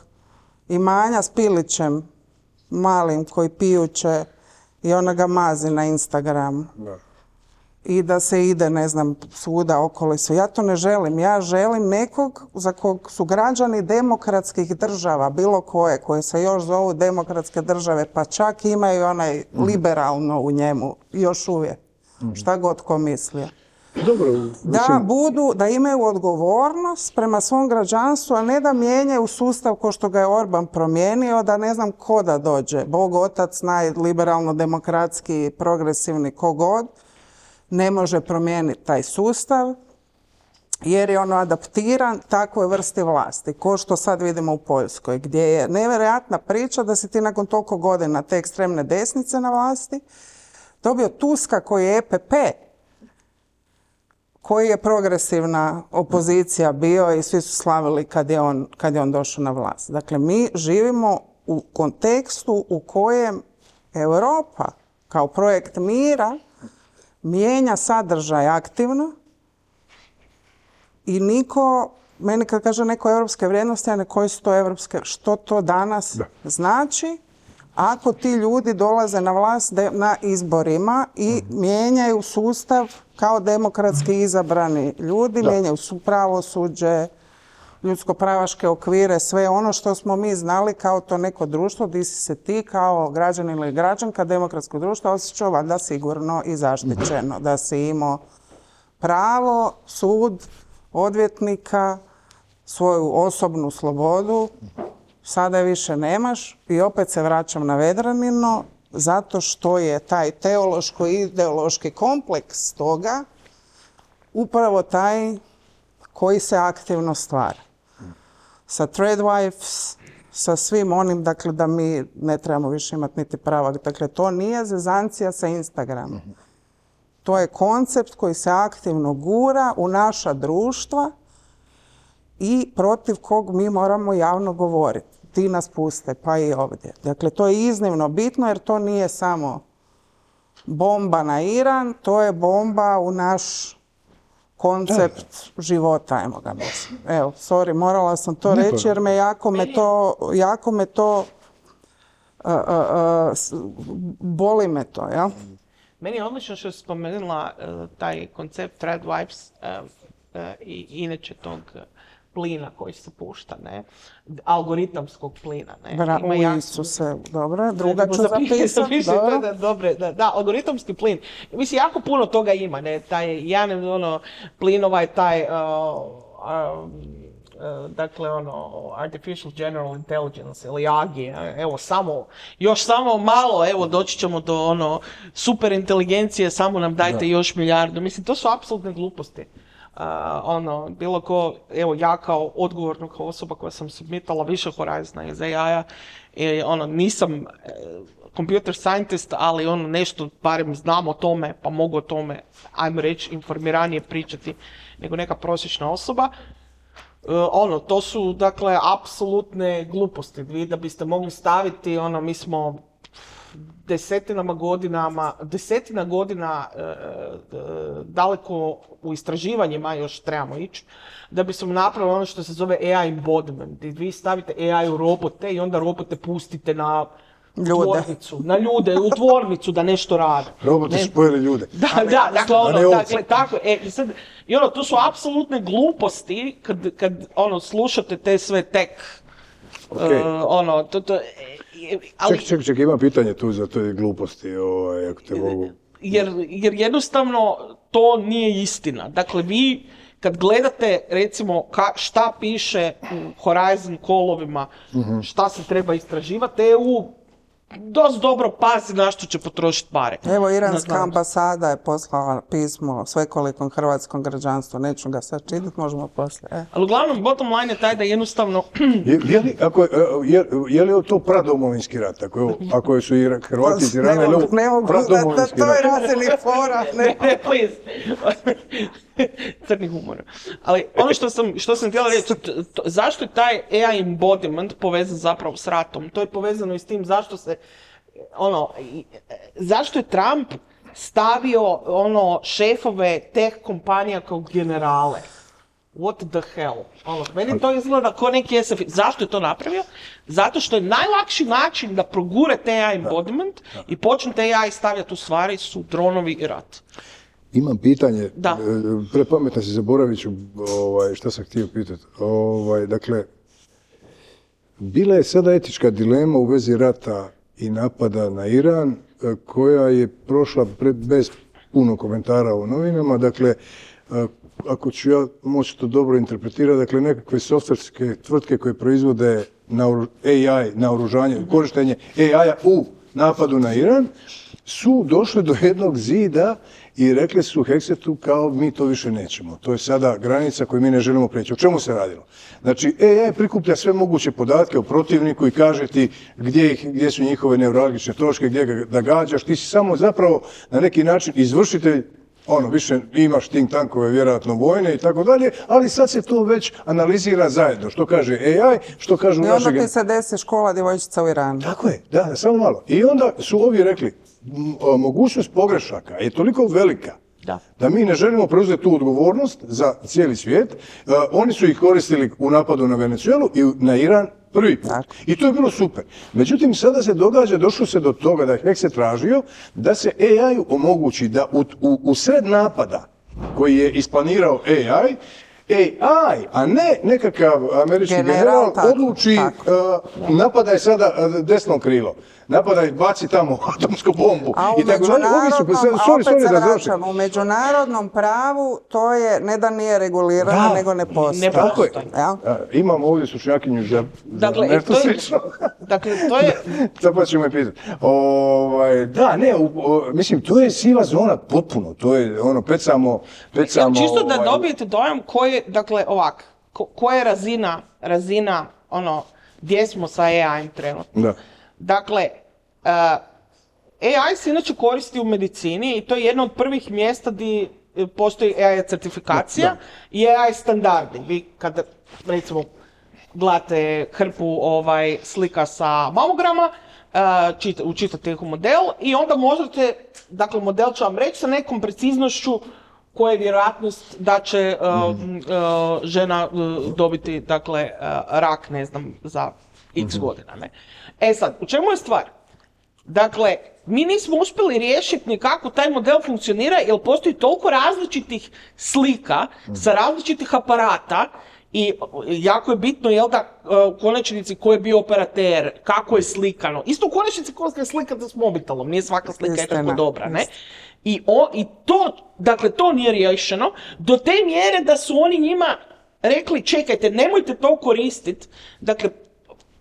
imanja s pilićem malim koji pijuće i ona ga mazi na Instagramu. I da se ide, ne znam, svuda okolo i sve. Ja to ne želim. Ja želim nekog za kog su građani demokratskih država, bilo koje se još zovu demokratske države, pa čak imaju onaj liberalno u njemu, još uvijek. Šta god ko mislio. Dobro, da imaju odgovornost prema svom građanstvu, a ne da mijenjaju sustav ko što ga je Orban promijenio, da ne znam ko da dođe. Bog, otac, najliberalno demokratski, progresivni, kogod, ne može promijeniti taj sustav jer je ono adaptiran takvoj vrsti vlasti, ko što sad vidimo u Poljskoj, gdje je nevjerojatna priča da si ti nakon toliko godina te ekstremne desnice na vlasti dobio Tuska koji je EPP, koji je progresivna opozicija bio i svi su slavili kad je on došao na vlast. Dakle, mi živimo u kontekstu u kojem Europa kao projekt mira mijenja sadržaj aktivno i niko, meni kad kaže neko europske vrijednosti, a ne koje su to europske, što to danas znači ako ti ljudi dolaze na vlast na izborima i mijenjaju sustav kao demokratski izabrani ljudi, mijenjaju pravosuđe, ljudsko-pravaške okvire, sve ono što smo mi znali kao to neko društvo gdje si se ti kao građanin ili građanka demokratskog društva osjećao valjda sigurno i zaštićeno, da si imao pravo, sud, odvjetnika, svoju osobnu slobodu. Sada je više nemaš i opet se vraćam na Vedranino zato što je taj teološko-ideološki kompleks toga upravo taj koji se aktivno stvara. Sa Threadwives, sa svim onim, dakle da mi ne trebamo više imati niti prava. Dakle, to nije zezancija sa Instagramom. To je koncept koji se aktivno gura u naša društva i protiv kog mi moramo javno govoriti. Ti nas puste, pa i ovdje. Dakle, to je iznimno bitno jer to nije samo bomba na Iran, to je bomba u naš koncept života, ajmo ga mislim. Evo, sorry, morala sam to reći jer jako me to boli me to, jel? Meni je odlično što si spomenula taj koncept Threadwives i inače tog plina koji se pušta, ne? Algoritamskog plina, ne? Isuse, dobro, druga ću zapisati. Da, algoritamski plin. Mislim, jako puno toga ima, ne? Taj jedan plin, taj dakle, Artificial General Intelligence ili AGI, evo, još samo malo, evo, doći ćemo do super inteligencije, samo nam dajte još milijardu. Mislim, to su apsolutne gluposti. bilo ko, evo ja kao odgovorna kao osoba koja sam submitala više Horizona iz AI-a, nisam computer scientist, ali nešto barem znam o tome, pa mogu o tome, ajmo reći, informiranije pričati nego neka prosječna osoba. To su, dakle, apsolutne gluposti. Vi da biste mogli staviti, mi smo desetina godina daleko u istraživanjima još trebamo ići, da bismo napravili ono što se zove AI embodiment. Vi stavite AI u robote i onda robote pustite na ljude, u tvornicu da nešto rade. Roboti su pojeli ljude. Dakle, tako. To su apsolutne gluposti kad slušate te sve tek. Ček, ima pitanje tu za te gluposti, ako te mogu... Jer jednostavno to nije istina. Dakle, vi kad gledate, recimo, šta piše u Horizon Callovima, šta se treba istraživati, EU dosta dobro pazi na što će potrošiti pare. Evo, iranska ambasada je poslala pismo svekolikom hrvatskom građanstvu. Neću ga sad čitati, možemo poslije. Ali uglavnom, bottom line je taj da jednostavno... Je li to pradomovinski rat? Ako su i Hrvati iz Irana, je li ovo pradomovinski rat? To je razini fora. Ne, please. Crni humor. Ali ono što sam htjela reći, zašto je taj AI embodiment povezan zapravo s ratom? To je povezano i s tim zašto je Trump stavio šefove tech kompanija kao generale. What the hell? Meni to izgleda kao neki SF. Zašto je to napravio? Zato što je najlakši način da progurete AI embodiment i počnete AI stavljati u stvari su dronovi i rat. Imam pitanje, prepametno si, zaboravit ću što sam htio pitati. Dakle, bila je sada etička dilema u vezi rata i napada na Iran, koja je prošla bez puno komentara u novinama. Dakle, ako ću ja moći to dobro interpretirati, dakle, nekakve softverske tvrtke koje proizvode AI naoružanje, korištenje AI-a u napadu na Iran, su došli do jednog zida i rekli su Hexetu kao mi to više nećemo. To je sada granica koju mi ne želimo preći. O čemu se radilo? Znači, AI prikuplja sve moguće podatke o protivniku i kaže ti gdje su njihove neuralgične točke, gdje ga da gađaš. Ti si samo zapravo na neki način izvršitelj, više imaš think tankove, vjerojatno vojne i tako dalje, ali sad se to već analizira zajedno. Što kaže AI, što kažu naše... I onda ti se desi škola djevojčica u Iranu. Tako je, da, samo malo. I onda su ovi rekli, mogućnost pogrešaka je toliko velika da mi ne želimo preuzeti tu odgovornost za cijeli svijet. Oni su ih koristili u napadu na Venezuelu i na Iran prvi put. I to je bilo super. Međutim, sada se događa, došlo se do toga da je Hexe tražio da se AI-u omogući da u sred napada koji je isplanirao AI, a ne nekakav američki general odluči napadaj sada desno krilo. Napadaj, baci tamo atomsku bombu. A u međunarodnom pravu to je ne da nije regulirano, nego ne postoji. Tako je. Imam ovdje slučnjakinju za nešto slično. Dakle, to je... Sad ćemo je pitati. Mislim, to je siva zona potpuno. To je pecamo... Čisto da dobijete dojam koje, dakle, ovak, koja je razina, gdje smo sa AI trenutno. Da. Dakle, AI se inače koristi u medicini i to je jedno od prvih mjesta gdje postoji AI certifikacija i AI standardi. Vi kada, recimo, gledate hrpu slika sa mamograma, učitate ih u model i onda možete, dakle, model će vam reći sa nekom preciznošću koja je vjerojatnost da će žena dobiti, dakle, rak, ne znam, za x godina, ne? E sad, u čemu je stvar? Dakle, mi nismo uspjeli riješiti ni kako taj model funkcionira, jer postoji toliko različitih slika sa različitih aparata i jako je bitno, jel da, u konačnici ko je bio operater, kako je slikano. Isto u konačnici ko je slikate s mobitelom, nije svaka slika jednako dobra, ne? I to, dakle, to nije riješeno do te mjere da su oni njima rekli, čekajte, nemojte to koristiti, dakle,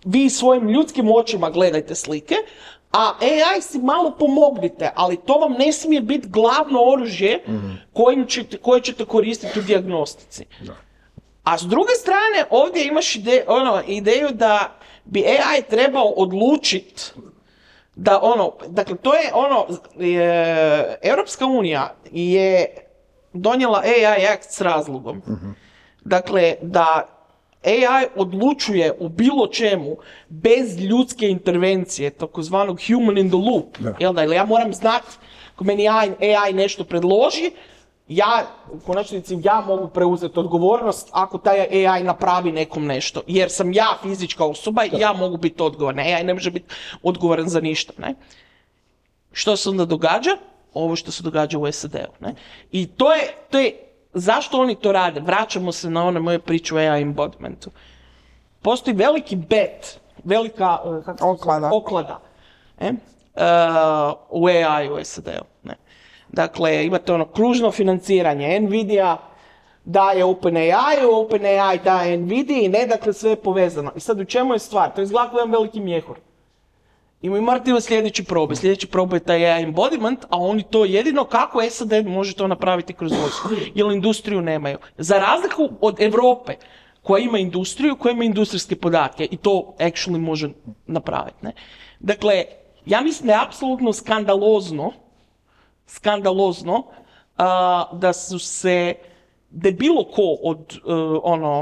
vi svojim ljudskim očima gledajte slike, a AI si malo pomognite, ali to vam ne smije biti glavno oružje koje ćete koristiti u dijagnostici. A s druge strane, ovdje imaš ideju da bi AI trebao odlučiti da dakle to je Europska unija je donijela AI Act s razlogom. Dakle, da AI odlučuje u bilo čemu bez ljudske intervencije, takozvanog human in the loop. Jel da, ili ja moram znati, ako meni AI nešto predloži, u konačnici ja mogu preuzeti odgovornost ako taj AI napravi nekom nešto. Jer sam ja fizička osoba i ja mogu biti odgovorna. AI ne može biti odgovoran za ništa. Ne? Što se onda događa? Ovo što se događa u SAD-u. Ne? I to je zašto oni to rade? Vraćamo se na one moje priče o AI embodimentu. Postoji veliki bet, velika oklada u AI u SAD-u. Ne? Dakle, imate kružno financiranje. Nvidia daje OpenAI daje Nvidia i dakle sve je povezano. I sad u čemu je stvar? To je izgleda jedan veliki mjehur. I morate imati sljedeći probaj. Sljedeći probaj je taj AI embodiment, a oni to jedino kako SAD može to napraviti kroz vojsku. Jer industriju nemaju. Za razliku od Europe, koja ima industriju, koja ima industrijske podatke i to actually može napraviti. Ne? Dakle, ja mislim da je apsolutno skandalozno da su se bilo ko od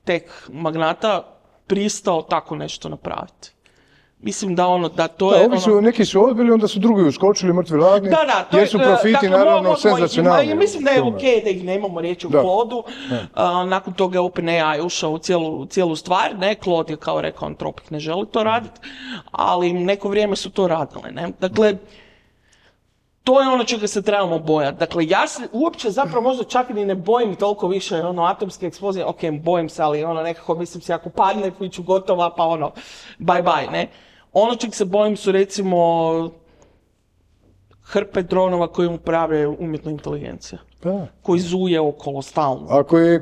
tech magnata pristao tako nešto napraviti. Mislim da to je... Neki su odbili, onda su drugi uskočili mrtvi ladni, jer su profiti naravno senzacionalni. Mislim da je okej da ih nemamo riječi u Claude-u. Nakon toga je OpenAI ušao u cijelu stvar. Ne, Claude je kao rekao, Anthropic ne želi to raditi, ali neko vrijeme su to radile. Ne? Dakle, to je ono čega se trebamo bojati. Dakle, ja se uopće zapravo možda čak i ne bojim toliko više atomske eksplozije. Ok, bojim se, ali nekako mislim se ako padne, kuću gotova, pa bye bye, ne? Ono čeg se bojim su recimo hrpe dronova koji upravljaju umjetna inteligencija. Koji zuje okolo stalno. A koji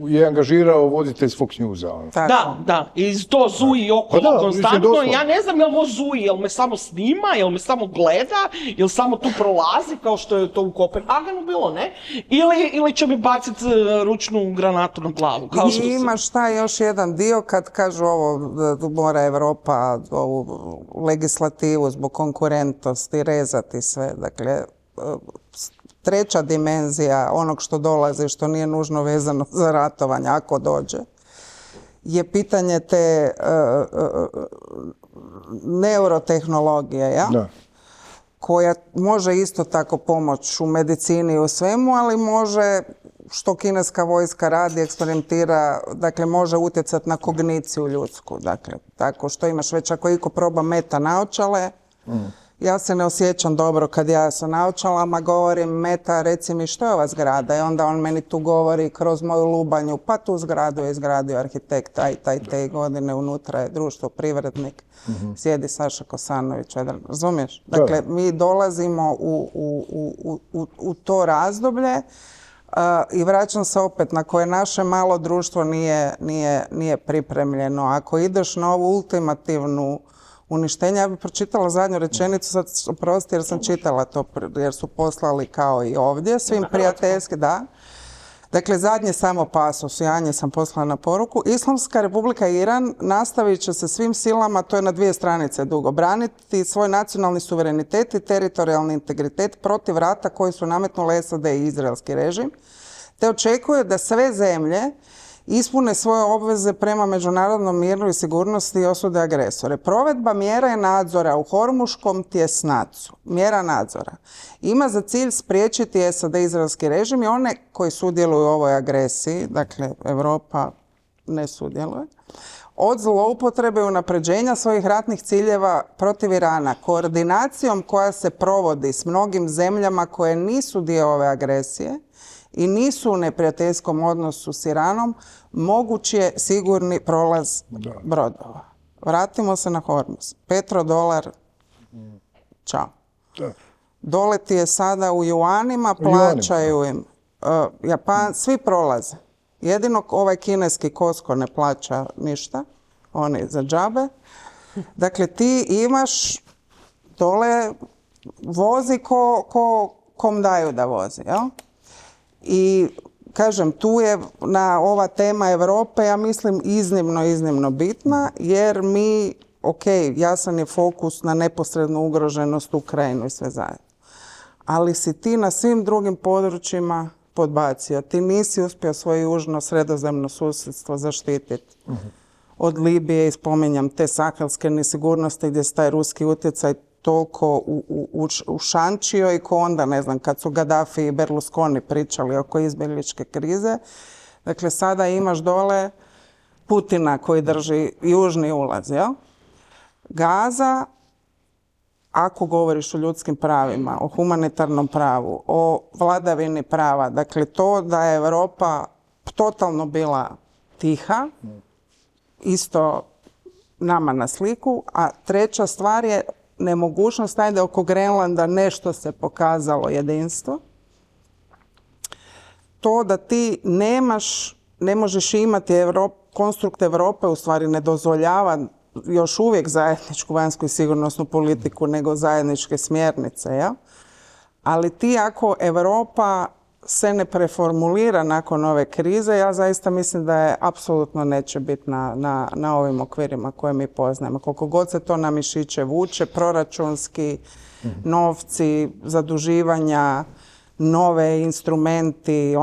je angažirao voditelj s Fox Newsa. Da. I to zuji okolo konstantno. Ja ne znam jel zuji, jel me samo snima, jel me samo gleda, jel samo tu prolazi kao što je to u Kopenhagenu bilo, ne? Ili će mi baciti ručnu granatu na glavu. I imaš taj još jedan dio kad kažu da mora Europa ovu legislativu zbog konkurentnosti rezati sve. Dakle, treća dimenzija onog što dolazi, što nije nužno vezano za ratovanje, ako dođe, je pitanje te neurotehnologije, koja može isto tako pomoći u medicini i u svemu, ali može, što kineska vojska radi, eksperimentira, dakle može utjecati na kogniciju ljudsku. Dakle, tako što imaš već ako iko proba meta naočale, ja se ne osjećam dobro kad ja sa naočalama govorim Meta, reci mi što je ova zgrada? I onda on meni tu govori kroz moju lubanju, pa tu zgradu je izgradio arhitekt, te godine, unutra je društvo Privrednik, sjedi Saša Kosanović. Razumiješ? Dakle, mi dolazimo u to razdoblje i vraćam se opet na koje naše malo društvo nije pripremljeno. Ako ideš na ovu ultimativnu uništenje, ja bih pročitala zadnju rečenicu, sad oprosti jer sam čitala to, jer su poslali kao i ovdje, svim prijateljski, da. Dakle, zadnje samo pasus, Janje sam poslala na poruku. Islamska republika Iran nastavit će se svim silama, to je na 2 stranice dugo, braniti svoj nacionalni suverenitet i teritorijalni integritet protiv rata koji su nametnuli SAD i izraelski režim, te očekuje da sve zemlje ispune svoje obveze prema međunarodnom miru i sigurnosti i osude agresore. Provedba mjera i nadzora u Hormuškom tjesnacu, mjera nadzora, ima za cilj spriječiti SAD i izraelski režim i one koji sudjeluju u ovoj agresiji, dakle Europa ne sudjeluje, od zloupotrebe i unapređenja svojih ratnih ciljeva protiv Irana, koordinacijom koja se provodi s mnogim zemljama koje nisu dio ove agresije i nisu u neprijateljskom odnosu s Iranom, moguć je sigurni prolaz brodova. Vratimo se na Hormuz. Petrodolar, čao. Doleti je sada u juanima, plaćaju im. Svi prolaze. Jedino ovaj kineski Costco ne plaća ništa, oni za džabe. Dakle, ti imaš dole vozi kom daju da vozi, jel? I kažem, tu je ova tema Europe, ja mislim, iznimno bitna, jer mi, jasan je fokus na neposrednu ugroženost Ukrajinu i sve zajedno. Ali si ti na svim drugim područjima podbacio. Ti nisi uspio svoje južno sredozemno susjedstvo zaštititi. Od Libije, i spominjam te sahelske nesigurnosti gdje se taj ruski utjecaj toliko ušančio i ko onda, ne znam, kad su Gaddafi i Berlusconi pričali oko izbjegličke krize. Dakle, sada imaš dole Putina koji drži južni ulaz, jel? Gaza, ako govoriš o ljudskim pravima, o humanitarnom pravu, o vladavini prava, dakle to da je Europa totalno bila tiha, isto nama na sliku, a treća stvar je nemogućnost, ajde oko Grenlanda nešto se pokazalo jedinstvo. To da ti ne možeš imati konstrukt Europe, u stvari ne dozvoljava još uvijek zajedničku vanjsku i sigurnosnu politiku, nego zajedničke smjernice, ja? Ali ti ako Europa se ne preformulira nakon ove krize, ja zaista mislim da je apsolutno neće biti na ovim okvirima koje mi poznajemo. Koliko god se to na mišiće vuče, proračunski, novci, zaduživanja, nove instrumenti,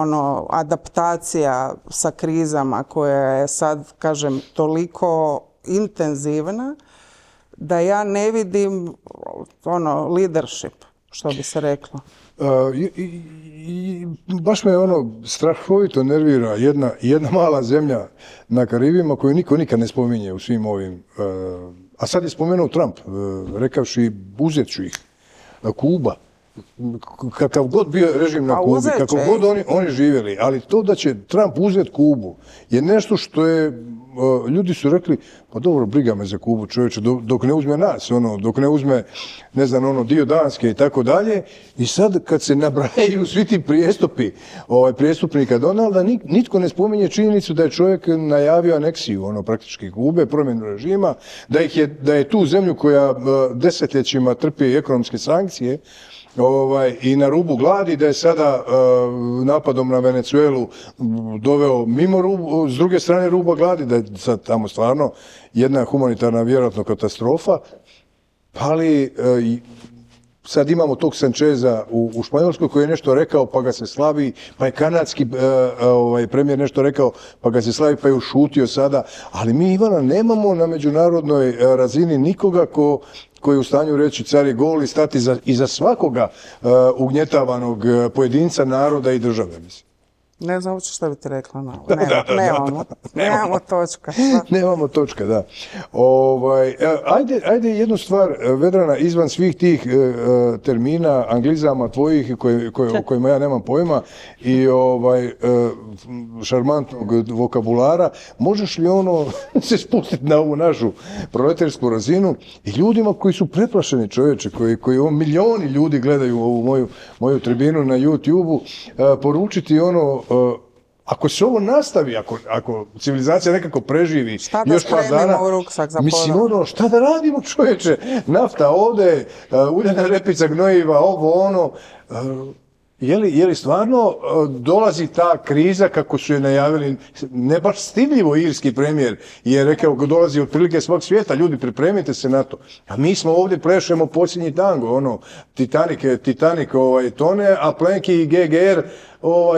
adaptacija sa krizama koja je sad, kažem, toliko intenzivna da ja ne vidim leadership, što bi se reklo. Baš me strahovito nervira jedna mala zemlja na Karibima koju niko nikad ne spominje u svim ovim, a sad je spomenuo Trump, rekavši uzet ću ih, Kuba. Kakav god bio režim na Kubi, kako god oni živjeli, ali to da će Trump uzeti Kubu je nešto što je, ljudi su rekli, pa dobro, briga me za Kubu, čovječe, dok ne uzme nas, dok ne uzme, ne znam, dio Danske i tako dalje. I sad kad se nabrajaju svi ti prijestupnika Donalda, nitko ne spominje činjenicu da je čovjek najavio aneksiju, praktički Kube, promjenu režima, da je tu zemlju koja desetljećima trpi ekonomske sankcije, i na rubu gladi, da je sada napadom na Venezuelu doveo s druge strane ruba gladi, da je sad tamo stvarno jedna humanitarna vjerojatno katastrofa, ali sad imamo tog Sancheza u Španjolskoj koji je nešto rekao pa ga se slavi, pa je kanadski premijer nešto rekao pa ga se slavi, pa je ušutio sada, ali mi, Ivana, nemamo na međunarodnoj razini nikoga koji je u stanju reći car je gol i stati iza svakoga ugnjetavanog pojedinca, naroda i države, mislim. Ne znam uopće što bi ti rekla na ovo. Nemamo točka. Nemamo točka, da. Ajde jednu stvar, Vedrana, izvan svih tih termina, anglizama tvojih o kojima ja nemam pojma i šarmantnog vokabulara, možeš li se spustiti na ovu našu proletersku razinu i ljudima koji su preplašeni, čovječe, koji milijoni ljudi gledaju ovu moju tribinu na YouTube-u, poručiti ako se ovo nastavi, ako civilizacija nekako preživi još par dana, mislim, šta da radimo, čovječe, nafta ovde, uljana repica, gnojiva, je li stvarno dolazi ta kriza kako su je najavili, ne baš stidljivo irski premijer je rekao dolazi otprilike svog svijeta, ljudi pripremite se na to, a mi smo ovdje plešemo posljednji tango, Titanic tone, a Plenki i GGR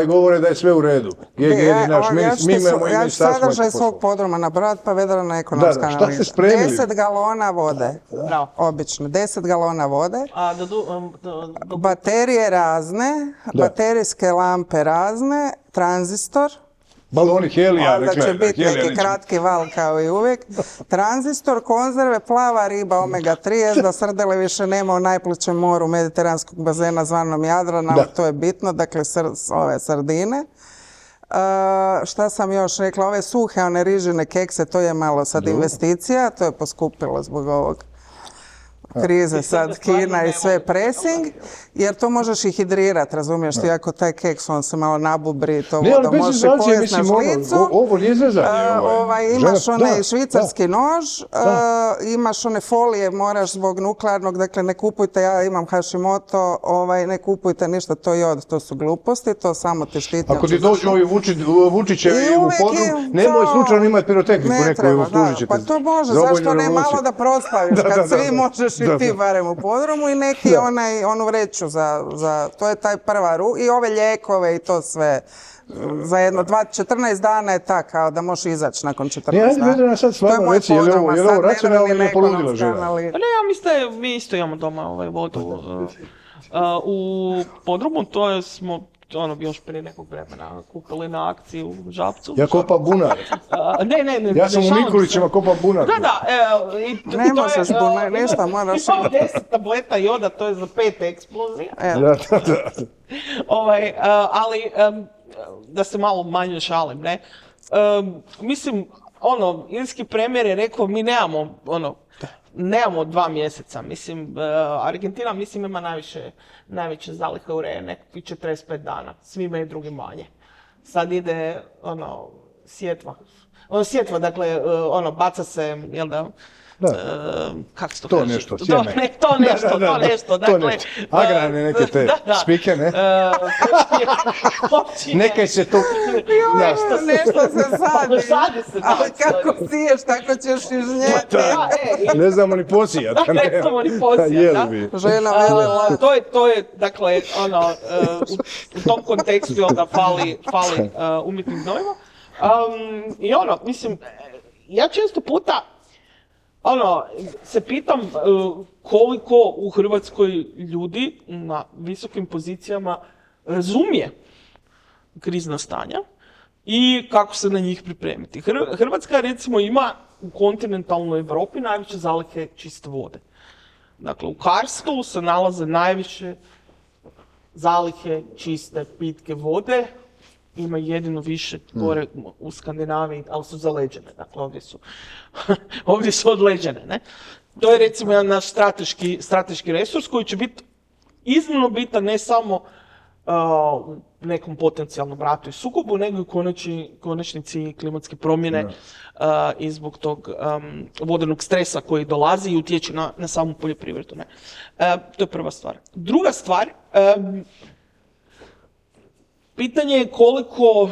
govore da je sve u redu. GGR je naš, ja ću sadržaj svog podruma nabrati, pa Vedrana ekonomska analiza. Šta ste spremili? 10 galona vode, obično, 10 galona vode, baterije razne, baterijske lampe razne, tranzistor, baloni helija, rekla je. Da će biti neki kratki val kao i uvijek. Tranzistor, konzerve, plava riba omega-3, da srdele više nema u najplićem moru mediteranskog bazena zvanom Jadran, ali to je bitno, dakle ove sardine. Šta sam još rekla, ove suhe, one rižine kekse, to je malo sad investicija, to je poskupilo zbog ovog krize sad Kina i sve pressing, jer to možeš i hidrirati, razumiješ ti, ako taj keks on se malo nabubri, to voda možeš i pojesti na žlicu. Ovo nije zezanje. Imaš onaj švicarski nož, imaš one folije, moraš zbog nuklearnog, dakle ne kupujte, ja imam Hashimoto, ne kupujte ništa, to jod, to su gluposti, to samo te štiti. Ako ti dođu ovi Vučićevi u podrum, nemoj slučajno imati pirotehniku neku i utužit ćete. Pa to može, zašto ne malo da proslaviš, kad svi možeš i ti barem u podrumu i neki onu vreću za, to je taj prva i ove lijekove i to sve. Za jedno 14 dana je kao da možeš izaći nakon 14 dana. Ajde, Vedrana, sad stvarno reci, je li ovo racionalno ili je poludilo žena? Ne, ja mislim, mi isto imamo doma vodu u podrumu, to smo još prije nekog vremena kupili na akciji u Žabcu. Ja kopam bunar. Ne. Ja sam u Mikulićima kopam bunar. Da. Ne možeš bunar, ništa moraš. 10 tableta joda, to je za 5 eksplozija. Da. Ali, da se malo manje šalim, ne? Mislim, irski premijer je rekao, mi nemamo 2 mjeseca, mislim, Argentina, mislim, ima najveće zalihe uree, nekakvih 45 dana, svi imaju drugi manje. Sad ide, sjetva. Sjetva, dakle, baca se, jel da, kako se to kaže? Nešto, sjeme. To nešto, dakle... Agrarne neke te spike, ne? Nekaj se to... Nešto se sadi. Ali kako siješ, tako ćeš i žnjeti. Ne znamo ni posijati. Ne znamo ni posijati, da. Žena velela. To je, dakle, u tom kontekstu onda fali umjetnih gnojiva. I mislim, ja često puta se pitam koliko u Hrvatskoj ljudi na visokim pozicijama razumije krizna stanja i kako se na njih pripremiti. Hrvatska recimo ima u kontinentalnoj Europi najveće zalihe čiste vode. Dakle, u Karstu se nalaze najviše zalihe čiste pitke vode. Ima jedino više gore u Skandinaviji, ali su zaleđene, dakle ovdje su odleđene, ne? To je recimo jedan naš strateški resurs koji će biti iznimno bitan ne samo u nekom potencijalnom ratu i sukobu, nego i konačnici klimatske promjene i zbog tog vodenog stresa koji dolazi i utječe na samu poljoprivredu, ne? To je prva stvar. Druga stvar, pitanje je koliko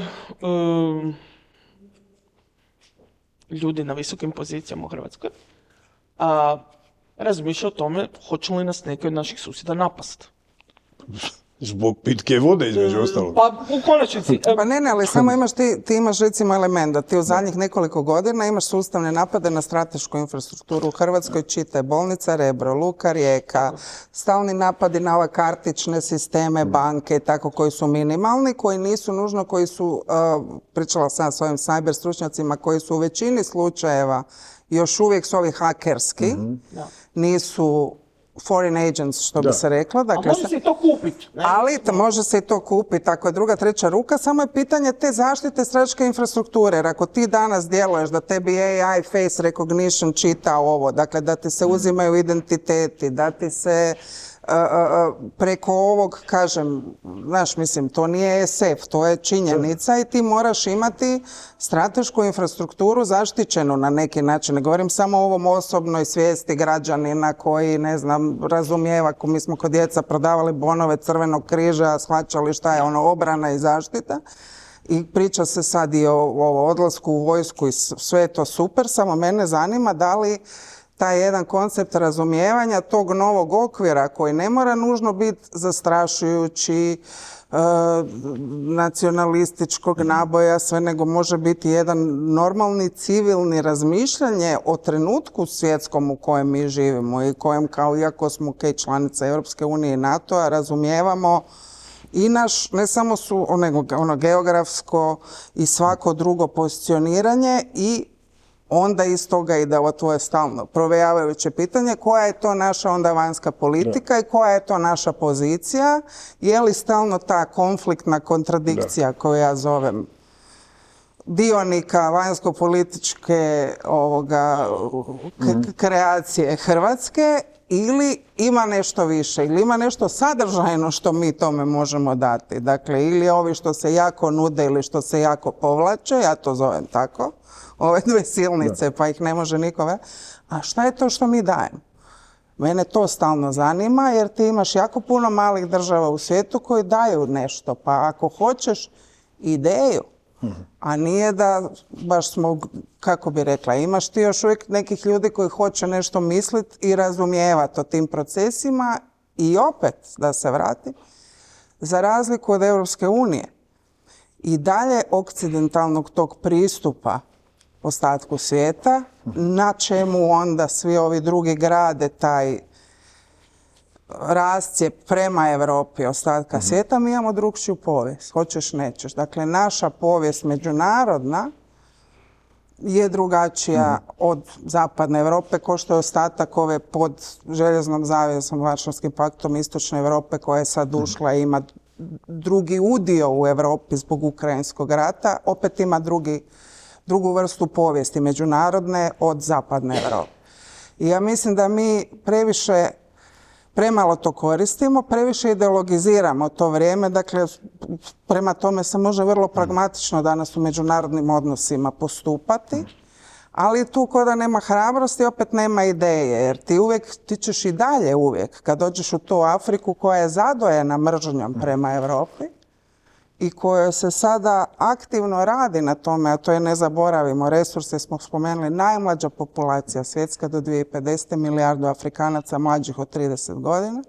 ljudi na visokim pozicijama u Hrvatskoj razmišlja o tome hoće li nas neki od naših susjeda napast. Zbog pitke vode, između ostalog. Pa u konačnici. Pa ne, ali samo ti imaš recimo element da ti u zadnjih nekoliko godina imaš sustavne napade na stratešku infrastrukturu u Hrvatskoj, čitaj bolnica Rebro, Luka Rijeka, stalni napadi na ove kartične sisteme, banke i tako koji su minimalni, koji nisu nužno, koji su, pričala sam s ovim cyber stručnjacima, koji su u većini slučajeva još uvijek su ovi hakerski, nisu foreign agents, što bi se reklo. Dakle, a može se i to kupiti. Ali može se i to kupiti, ako je druga, treća ruka, samo je pitanje te zaštite strateške infrastrukture. Jer ako ti danas djeluješ da tebi AI face recognition čita ovo, dakle da ti se uzimaju identiteti, da ti se preko ovog, kažem, znaš, mislim, to nije SF, to je činjenica i ti moraš imati stratešku infrastrukturu zaštićenu na neki način. Ne govorim samo o ovom osobnoj svijesti građanina koji, ne znam, razumijeva, ako mi smo kod djeca prodavali bonove Crvenog križa, shvaćali šta je obrana i zaštita. I priča se sad i o odlasku u vojsku i sve je to super, samo mene zanima da li taj jedan koncept razumijevanja tog novog okvira koji ne mora nužno biti zastrašujući, nacionalističkog naboja, sve, nego može biti jedan normalni civilni razmišljanje o trenutku svjetskom u kojem mi živimo i kojem, kao iako smo članica Europske unije i NATO-a, razumijevamo i naš, ne samo ono geografsko i svako drugo pozicioniranje i onda iz toga ide ovo tvoje stalno provejavajuće pitanje koja je to naša onda vanjska politika i koja je to naša pozicija, je li stalno ta konfliktna kontradikcija koju ja zovem dionika vanjsko-političke kreacije Hrvatske ili ima nešto više, ili ima nešto sadržajno što mi tome možemo dati. Dakle, ili ovi što se jako nude ili što se jako povlače, ja to zovem tako, ove dve silnice, pa ih ne može niko. A šta je to što mi dajemo? Mene to stalno zanima, jer ti imaš jako puno malih država u svijetu koji daju nešto, pa ako hoćeš ideju, a nije da baš smo, kako bi rekla, imaš ti još uvijek nekih ljudi koji hoće nešto misliti i razumijevati o tim procesima i opet, da se vratim, za razliku od Europske unije i dalje okcidentalnog tog pristupa ostatku svijeta, na čemu onda svi ovi drugi grade taj rascijep prema Europi ostatka svijeta, mi imamo drukčiju povijest, hoćeš nećeš. Dakle, naša povijest međunarodna je drugačija od zapadne Europe, ko što je ostatak ove pod željeznom zavesom, Varšavskim paktom istočne Europe koja je sad ušla i ima drugi udio u Europi zbog Ukrajinskog rata, opet ima drugu vrstu povijesti međunarodne od zapadne Europe. I ja mislim da mi premalo to koristimo, previše ideologiziramo to vrijeme, dakle prema tome se može vrlo pragmatično danas u međunarodnim odnosima postupati, ali tu ko da nema hrabrosti, opet nema ideje, jer ti ćeš i dalje uvijek, kad dođeš u tu Afriku koja je zadojena mržnjom prema Europi i kojoj se sada aktivno radi na tome, a to je, ne zaboravimo, resurse smo spomenuli, najmlađa populacija svjetska do 2050. milijardu Afrikanaca mlađih od 30 godina.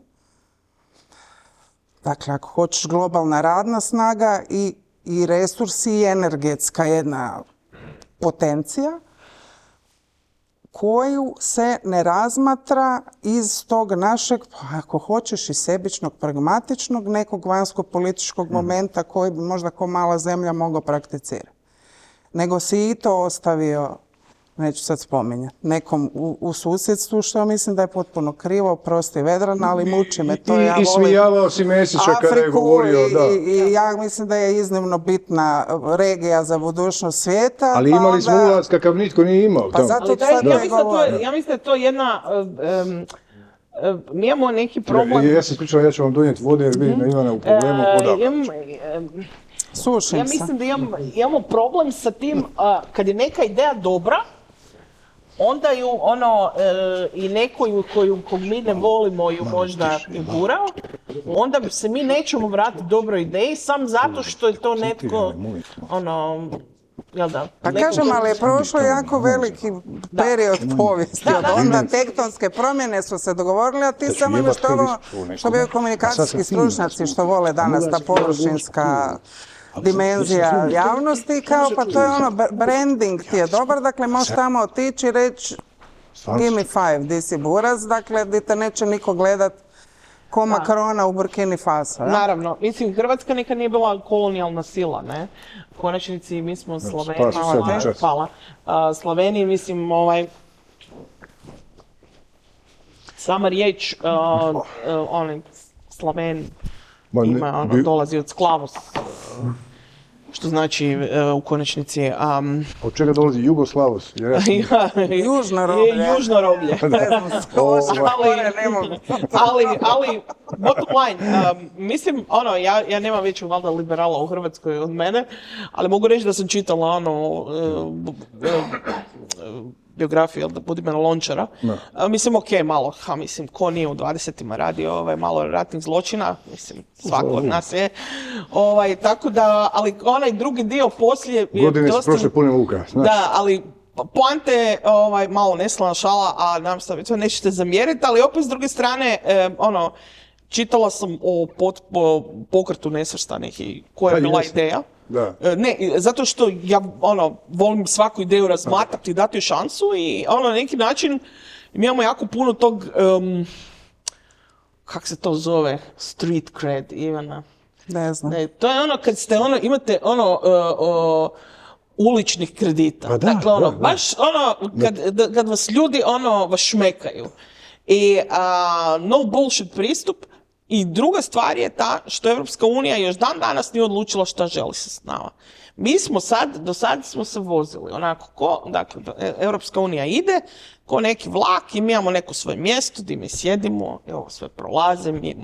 Dakle, ako hoćeš globalna radna snaga i resursi i energetska jedna potencija koju se ne razmatra iz tog našeg, pa ako hoćeš i sebičnog, pragmatičnog, nekog vanjsko-političkog momenta koji bi možda ko mala zemlja mogao prakticirati. Nego si i to ostavio, neću sad spominjati, nekom u susjedstvu, što mislim da je potpuno krivo, prosti Vedrana, ali muči me to. I smijavao si Mesića kada je govorio, da. I ja mislim da je iznimno bitna regija za budućnost svijeta. Ali imali smo ulaz kakav nitko nije imao. Pa zato ja mislim da je to jedna... mi imamo neki problem... Ja se ispričavam, ja ću vam donijeti vode jer vidim da Ivana u problemu Sušim se. Ja mislim da imamo problem sa tim, kad je neka ideja dobra, onda ju i neko kog mi ne volimo ju možda gurao, onda se mi nećemo vratiti dobroj ideji sam zato što je to netko, jel da? Pa kažem, ali je prošlo jako veliki period povijesti. Od onda tektonske promjene su se dogovorile, a ti samo imaš ovo što bi komunikacijski stručnjaci što vole danas, ta površinska dimenzija javnosti, kao pa to je branding ti je dobar, dakle možeš tamo otići i reći give me 5, di si buraz, dakle di te neće niko gledat ko Macrona u Burkini Faso. Naravno, mislim, Hrvatska nikad nije bila kolonijalna sila, ne? U konačnici mi smo Sloveniji, Sloveniji, mislim, sama riječ, Sloven dolazi od sklavos. Što znači u konačnici... Od čega dolazi Jugoslavos? Južno roblje. Južno roblje. Ali, bottom line, mislim, ja nemam veću valjda liberala u Hrvatskoj od mene, ali mogu reći da sam čitala biografiju Budimira Lončara. Mislim, malo, mislim, ko nije u 20-ima radio malo ratnih zločina, mislim, svako od nas je. Tako da, ali onaj drugi dio poslije... Godine su prošle pune luka. Da, ali poante je malo neslana šala, a nam se to nećete zamjeriti, ali opet s druge strane, čitala sam o pokretu nesvrstanih i koja je bila ideja. Da. Ne, zato što ja volim svaku ideju razmatrati i dati joj šansu i na neki način mi imamo jako puno tog, kak se to zove, street cred, Ivana. Ne znam. Ne, to je kad ste imate uličnih kredita. Pa da, dakle, baš kad vas ljudi vas šmekaju. I no bullshit pristup I druga stvar je ta što Europska unija još dan danas nije odlučila šta želi se s nama. Mi smo do sad smo se vozili onako dakle, Europska unija ide ko neki vlak i mi imamo neko svoje mjesto gdje mi sjedimo, evo sve prolaze, mi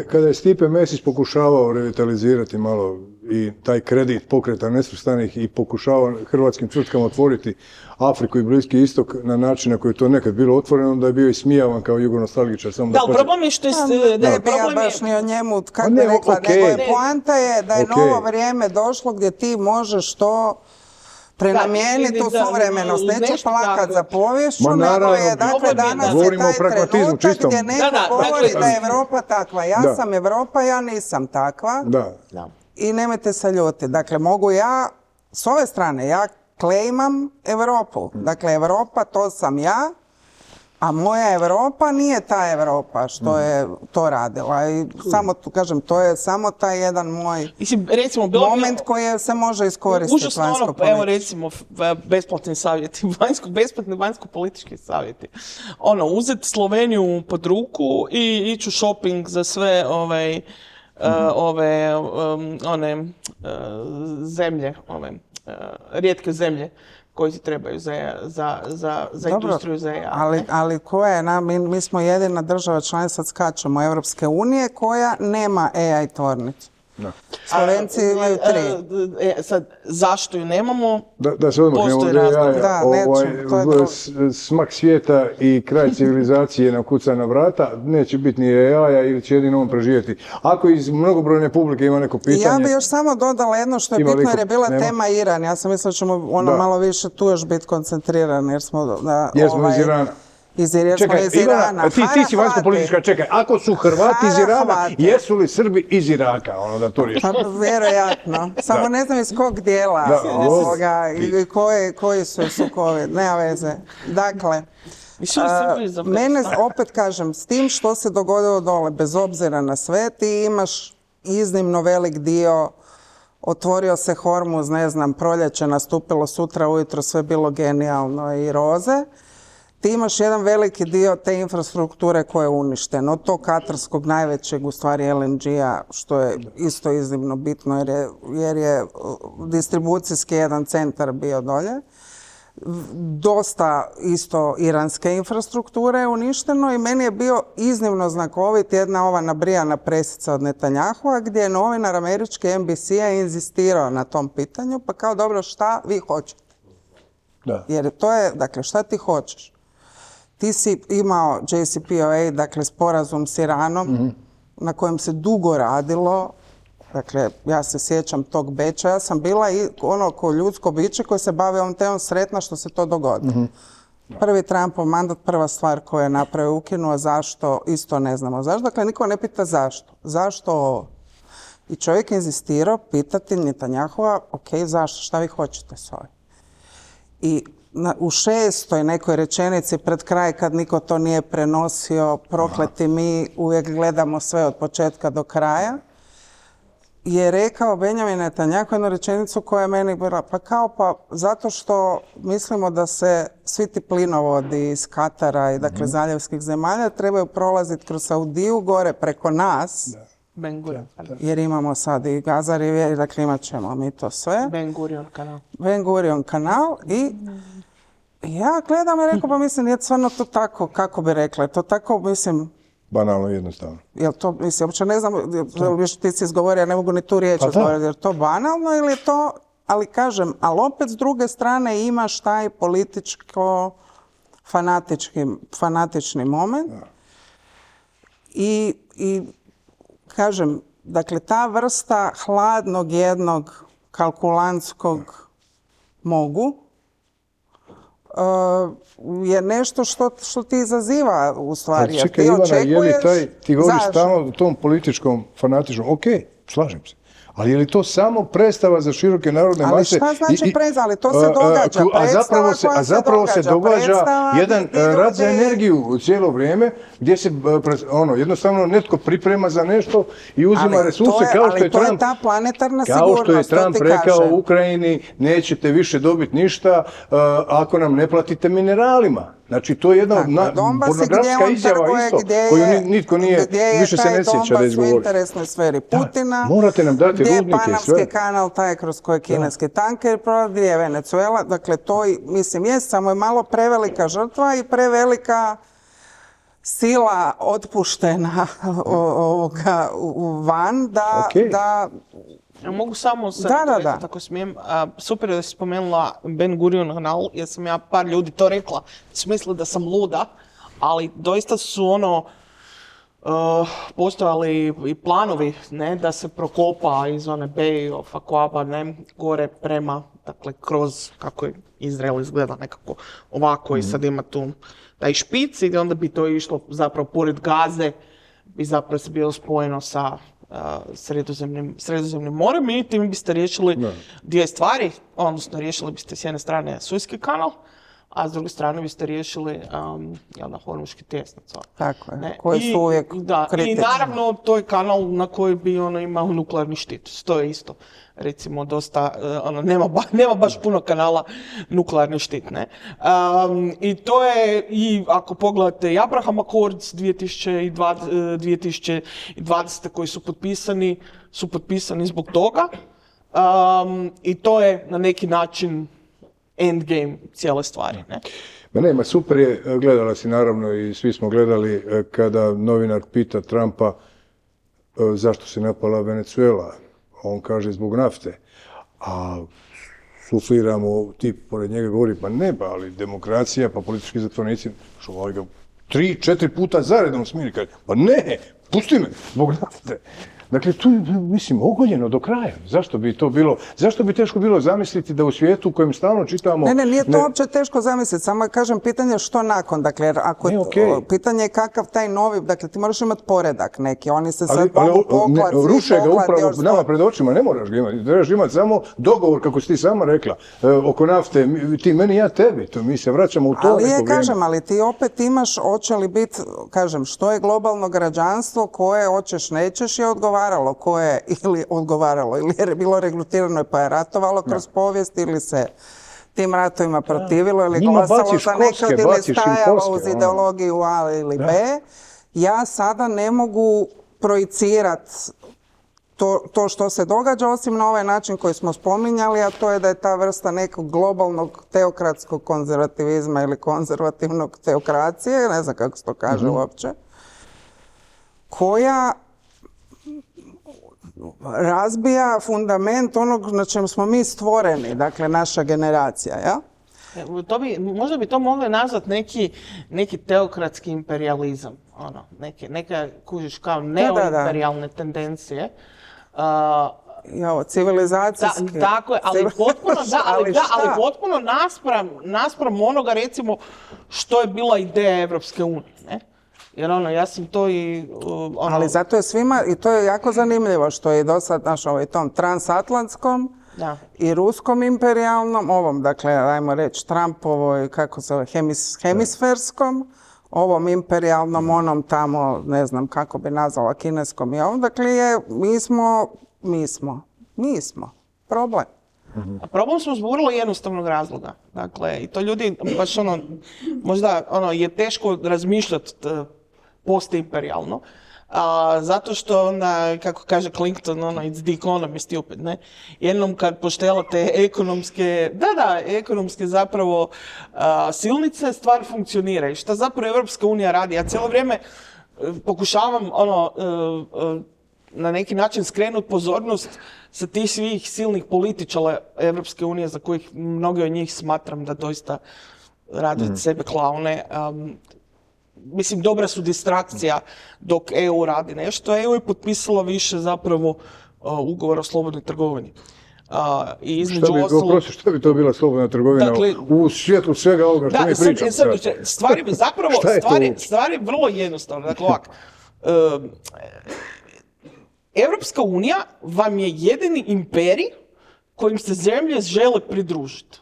Kada je Stipe Mesić pokušavao revitalizirati malo i taj kredit pokreta nesvrstanih i pokušavao hrvatskim tvrtkama otvoriti Afriku i Bliski istok na način na koji je to nekad bilo otvoreno, da je bio ismijavan kao jugonostalgičar. Da, problem je što je... Ne bi ja baš ni o njemu, kako bi rekla, nego je poanta je da je novo vrijeme došlo gdje ti možeš to prenamijeniti u suvremenost. Neću plakat za poviješću, nego je, dakle, danas je taj trenutak gdje neko govori da je Europa takva. Ja sam Europa, ja nisam takva. I nemojte se ljuti. Dakle, mogu ja, s ove strane, ja klejmam Europu. Dakle, Europa, to sam ja, a moja Europa nije ta Europa što je to radila. I samo tu kažem, to je samo taj jedan moj moment koji se može iskoristiti vanjsko politički. Evo recimo, besplatni savjeti, besplatni vanjsko-politički savjeti. Uzeti Sloveniju pod ruku i ići u shopping za sve zemlje, rijetke zemlje koji ti trebaju za industriju za AI. Ali koja je, mi smo jedina država članica, sad skačemo, Europske unije koja nema AI tvornicu. Slovenci imaju 3. Sad, zašto ju nemamo? Da se odmah smak svijeta i kraj civilizacije nam kuca na vrata, neće biti ni AI-a ili će jedino on preživjeti. Ako iz mnogobrojne publike ima neko pitanje... Ja bih još samo dodala jedno što je bitno jer je bila tema Iran. Ja sam mislila da ćemo malo više tu još biti koncentrirani jer smo... Jer smo iz Irana. Čekaj, Irana. Ti si vanjsko-politička, čekaj, ako su Hrvati iz Irana, jesu li Srbi iz Iraka? Da to riješi. Vjerojatno. Samo ne znam iz kog dijela i koji su sukovi. Nema veze. Dakle, mene, opet kažem, s tim što se dogodilo dole, bez obzira na sve, ti imaš iznimno velik dio, otvorio se Hormuz, ne znam, proljeće nastupilo sutra ujutro, sve bilo genijalno i roze. Ti imaš jedan veliki dio te infrastrukture koja je uništena. Od tog katarskog najvećeg, u stvari LNG-a, što je isto iznimno bitno jer je distribucijski jedan centar bio dolje. Dosta isto iranske infrastrukture je uništeno i meni je bio iznimno znakovit jedna ova nabrijana presica od Netanjahua gdje je novinar američki NBC-a inzistirao na tom pitanju, pa kao dobro šta vi hoćete? Jer to je, dakle, šta ti hoćeš? Ti si imao JCPOA, dakle sporazum s Iranom, na kojem se dugo radilo. Dakle, ja se sjećam tog Beča. Ja sam bila i ko ljudsko biće koje se bavi ovom temom, sretna što se to dogodilo. Prvi Trumpov mandat, prva stvar koju je napravio, ukinuo, zašto, isto ne znamo zašto. Dakle, niko ne pita zašto. Zašto ovo? I čovjek inzistirao pitati Netanjahua, ok, zašto, šta vi hoćete s ovim? I u 6. nekoj rečenici pred kraj, kad niko to nije prenosio, prokleti mi uvijek gledamo sve od početka do kraja, je rekao Benjamin Netanjahu jednu rečenicu koja je meni bila, pa zato što mislimo da se svi ti plinovodi iz Katara i dakle zaljevskih zemalja trebaju prolaziti kroz Saudiju gore preko nas. Jer imamo sad i Gaza Riviera, dakle imat ćemo mi to sve. Ben Gurion kanal i ja gledam i rekao, pa mislim, je stvarno to tako, kako bi rekla, je to tako, mislim... Banalno jednostavno. Jel to, mislim, uopće ne znam, još ti si izgovorio, ja ne mogu ni tu riječ izgovoriti, je to banalno ili je to, ali kažem, ali opet s druge strane imaš taj političko-fanatični moment i kažem, dakle, ta vrsta hladnog jednog kalkulantskog mogu je nešto što ti izaziva u stvari. Čekaj, Ivana, je li ti govoriš stalno o tom političkom fanatičnom? Ok, slažem se. Ali je li to samo predstava za široke narodne mase? Ali šta znači predstava? Ali to se događa. A zapravo se događa jedan rad za energiju cijelo vrijeme, gdje se jednostavno netko priprema za nešto i uzima resurse kao što je Trump. Ali to je ta planetarna sigurnost. Kao što je Trump rekao u Ukrajini, nećete više dobiti ništa ako nam ne platite mineralima. Znači, to je jedna pornografska izjava isto, koju nitko nije, više se ne sjeća da izgovori. U interesnoj sferi Putina, morate nam dati gdje je rudnike i sve. Panamski kanal, taj kroz koji kineski tanker prolazi, gdje je Venezuela, dakle to, mislim, jest, samo je malo prevelika žrtva i prevelika sila otpuštena van da ja mogu samo se, tako smijem, super je da si spomenula Ben Gurion kanal, jer sam ja par ljudi to rekla, su mislili da sam luda, ali doista su postojali i planovi, ne, da se prokopa iz one Bay of Aqaba, ne, gore prema, dakle, kroz, kako je Izrael izgleda nekako ovako i sad ima tu taj špic i onda bi to išlo zapravo pored Gaze, bi zapravo se bilo spojeno sa Sredozemnim morem i tim biste riješili dvije stvari, odnosno riješili biste s jedne strane Suezki kanal, a s druge strane biste riješili Hormuški tjesnac. Tako je, koji su uvijek kritični. I naravno to je kanal na koji bi imao nuklearni štit. To je isto, recimo, dosta, nema baš puno kanala nuklearni štit, ne. I to je, i ako pogledate i Abraham Accords 2020. koji su potpisani zbog toga. I to je na neki način endgame cijele stvari, ne? Ma nema, super je, gledala si naravno i svi smo gledali kada novinar pita Trumpa zašto se napala Venezuela. On kaže zbog nafte. A sufliramo, tip pored njega govori, pa ne, ali demokracija, pa politički zatvornici, što ovaj ga 3-4 puta zaredom smiri, kaže, pa ne, pusti me, zbog nafte. Dakle, tu je, mislim, ogoljeno do kraja. Zašto bi to bilo, zašto bi teško bilo zamisliti da u svijetu u kojem stalno čitamo... Nije to uopće teško zamisliti, samo kažem pitanje što nakon, dakle, jer ako pitanje je kakav taj novi, dakle, ti moraš imati poredak neki, oni se sad mogu poklad, ruše ga upravo nama pred očima, ne moraš ga imati, trebaš imati samo dogovor, kako si ti sama rekla, oko nafte, ti meni, ja tebi, to mi se vraćamo u to neko vrijeme. Kažem, ali ti opet imaš, hoće li biti, kažem, što je globalno građanstvo, koje hoćeš, nećeš, je odgovaralo ili je bilo regrutirano pa je ratovalo kroz povijest ili se tim ratovima protivilo ili glasalo za nekad ili stajalo uz ideologiju A ili B. Ja sada ne mogu projicirati to što se događa, osim na ovaj način koji smo spominjali, a to je da je ta vrsta nekog globalnog teokratskog konzervativizma ili konzervativnog teokracije, ne znam kako se to kaže uopće, koja razbija fundament onog na čem smo mi stvoreni, dakle naša generacija, ja? Možda bi to mogli nazvati neki teokratski imperijalizam, neke, kužiš, kao neoimperijalne tendencije. Civilizacijski. Tako je, ali potpuno naspram onoga, recimo, što je bila ideja Evropske unije, ne? Jer ja sam to i... Ali zato je svima, i to je jako zanimljivo, što je do sad tom transatlantskom i ruskom imperijalnom, ovom, dakle, ajmo reći, Trumpovoj, kako se zove, hemisferskom, ovom imperijalnom, onom tamo, ne znam kako bi nazvala, kineskom i ovom, dakle, mi smo. Problem. A problem smo zbog vrlo jednostavnog razloga. Dakle, i to ljudi baš možda je teško razmišljati postimperijalno. Zato što onda, kako kaže Clinton, it's the economy stupid, ne? Jednom kad poštelate ekonomske zapravo silnice, stvari funkcioniraju. Šta zapravo Evropska unija radi? Ja cijelo vrijeme pokušavam na neki način skrenuti pozornost sa tih svih silnih političara Evropske unije, za kojih mnogi od njih smatram da doista rade od sebe klaune. Mislim, dobra su distrakcija dok EU radi nešto. EU je potpisala više zapravo ugovor o slobodnoj trgovini. I između ostalog... Šta bi to bila slobodna trgovina u svijetu svega ovoga što mi pričamo? Stvari je vrlo jednostavno. Dakle, ovako, Evropska unija vam je jedini imperij kojim se zemlje žele pridružiti.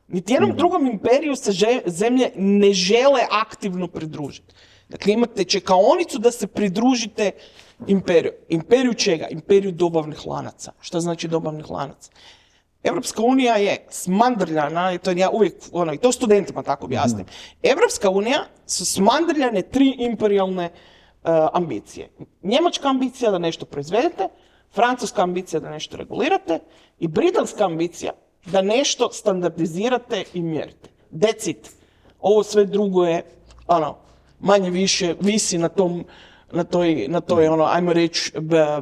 Niti jednom drugom imperiju se zemlje ne žele aktivno pridružiti. Dakle, imate čekaonicu da se pridružite imperiju. Imperiju čega? Imperiju dobavnih lanaca. Šta znači dobavnih lanaca? Evropska unija je smandrljana, i to ja uvijek, i to studentima tako objasnim. Evropska unija su smandrljane 3 imperijalne ambicije. Njemačka ambicija da nešto proizvedete, francuska ambicija da nešto regulirate i britanska ambicija da nešto standardizirate i mjerite. That's it. Ovo sve drugo je, manje više visi na toj, ajmo reći,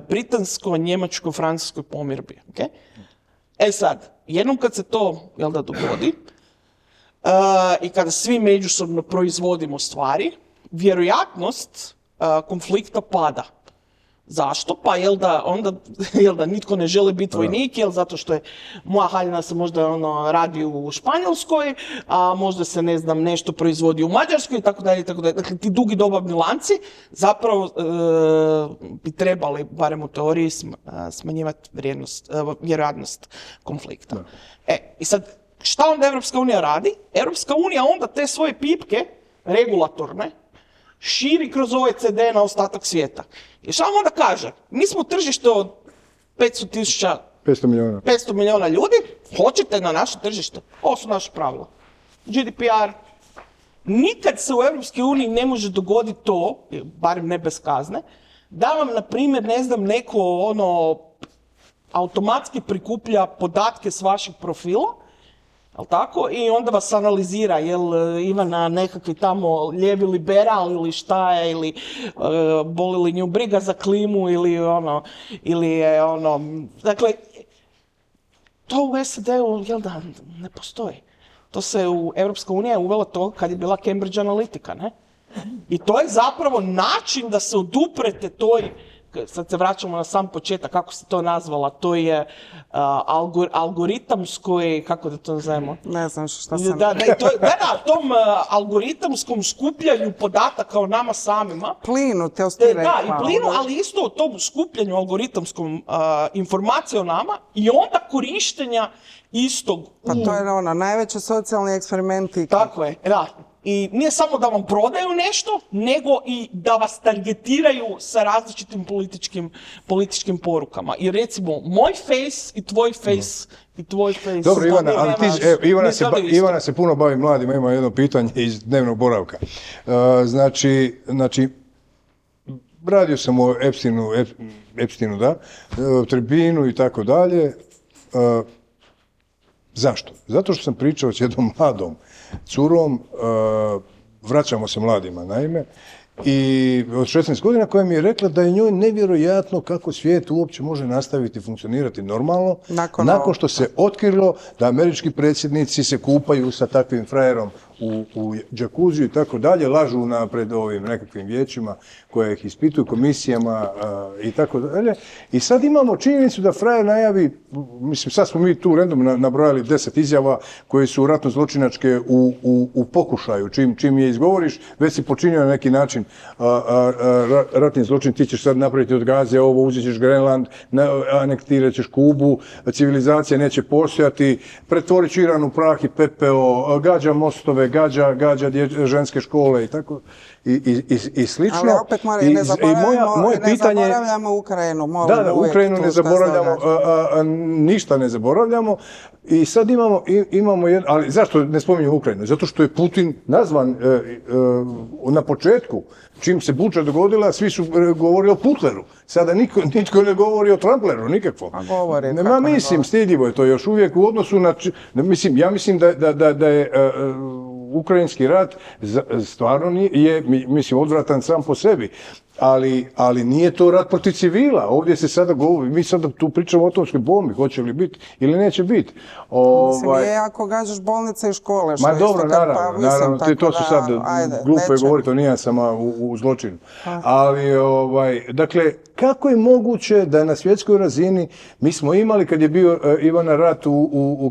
britansko-njemačko-francuskoj pomirbi. Okay? Sad, jednom kad se to, dogodi, i kada svi međusobno proizvodimo stvari, vjerojatnost konflikta pada. Zašto? Pa onda nitko ne želi biti vojnik, zato što je moja haljina se možda radi u Španjolskoj, a možda se nešto proizvodi u Mađarskoj i tako dalje. Dakle, ti dugi dobavni lanci zapravo bi trebali, barem u teoriji, smanjivati vjerojatnost konflikta. I sad, šta onda Evropska unija radi? Evropska unija onda te svoje pipke regulatorne širi kroz OECD na ostatak svijeta. I šta vam onda kaže? Mi smo tržište od 500 milijuna ljudi, hoćete na naše tržište? Ovo su naše pravila. GDPR. Nikad se u Europskoj uniji ne može dogoditi to, barem ne bez kazne, da vam, na primjer, neko automatski prikuplja podatke s vašeg profila, jel tako? I onda vas analizira, jel Ivana nekakvi tamo lijevi liberal ili šta je, ili boli li nju briga za klimu ili je dakle, to u SAD-u, ne postoji. To se u Europska unija uvela to kad je bila Cambridge Analytica, ne? I to je zapravo način da se oduprete toj, sad se vraćamo na sam početak, kako se to nazvala, to je algoritamskoj, kako da to nazovemo? Ne znam šta sam... tom algoritamskom skupljanju podataka o nama samima. Plinu, te ostire. Da, i plinu, ali isto o tom skupljanju algoritamskom informacije o nama i onda korištenja istog. Pa to je najveći socijalni eksperimenti. Tako je, da. I nije samo da vam prodaju nešto, nego i da vas targetiraju sa različitim političkim porukama. I recimo, moj face i tvoj face i tvoj face... Dobro, Ivana, ali Ivana se puno bavi mladima, ima jedno pitanje iz dnevnog boravka. Znači, radio sam o Epsteinu, da, Tribinu i tako dalje. Zašto? Zato što sam pričao s jednom mladom curom, vraćamo se mladima naime, i od 16 godina koja mi je rekla da je njoj nevjerojatno kako svijet uopće može nastaviti funkcionirati normalno nakon što se otkrilo da američki predsjednici se kupaju sa takvim frajerom u džakuziju i tako dalje, lažu pred ovim nekakvim vijećima koje ih ispituju, komisijama i tako dalje. I sad imamo činjenicu da frajer najavi, mislim sad smo mi tu random nabrojali 10 izjava koje su ratno zločinačke u pokušaju. Čim je izgovoriš, već si počinio na neki način ratni zločin, ti ćeš sad napraviti od Gaze ovo, uzet ćeš Grenland, anektirat ćeš Kubu, civilizacija neće postojati, pretvorit ću Iran u prah i pepeo, gađa mostove, gađa ženske škole i tako i slično. Ali opet ne zaboravljamo Ukrajinu. Da, Ukrajinu ne zaboravljamo, ništa ne zaboravljamo. I sad imamo jedno, ali zašto ne spominjem Ukrajinu? Zato što je Putin nazvan na početku, čim se buča dogodila, svi su govorili o Putleru. Sada nitko ne govori o Trumpleru, nikakvo. Mislim, stidljivo je to još uvijek u odnosu na... Ja mislim da je ukrajinski rat stvarno je, mislim, odvratan sam po sebi. Ali nije to rat protiv civila. Ovdje se sada govori, mi sada tu pričamo o atomskoj bombi, hoće li biti ili neće biti. Mislim, je ako gađaš bolnice i škole. Ma dobro, naravno, to su sad, glupo je govoriti o nijansama u zločinu. Ali, dakle, kako je moguće da na svjetskoj razini mi smo imali, kad je bio Ivana rat,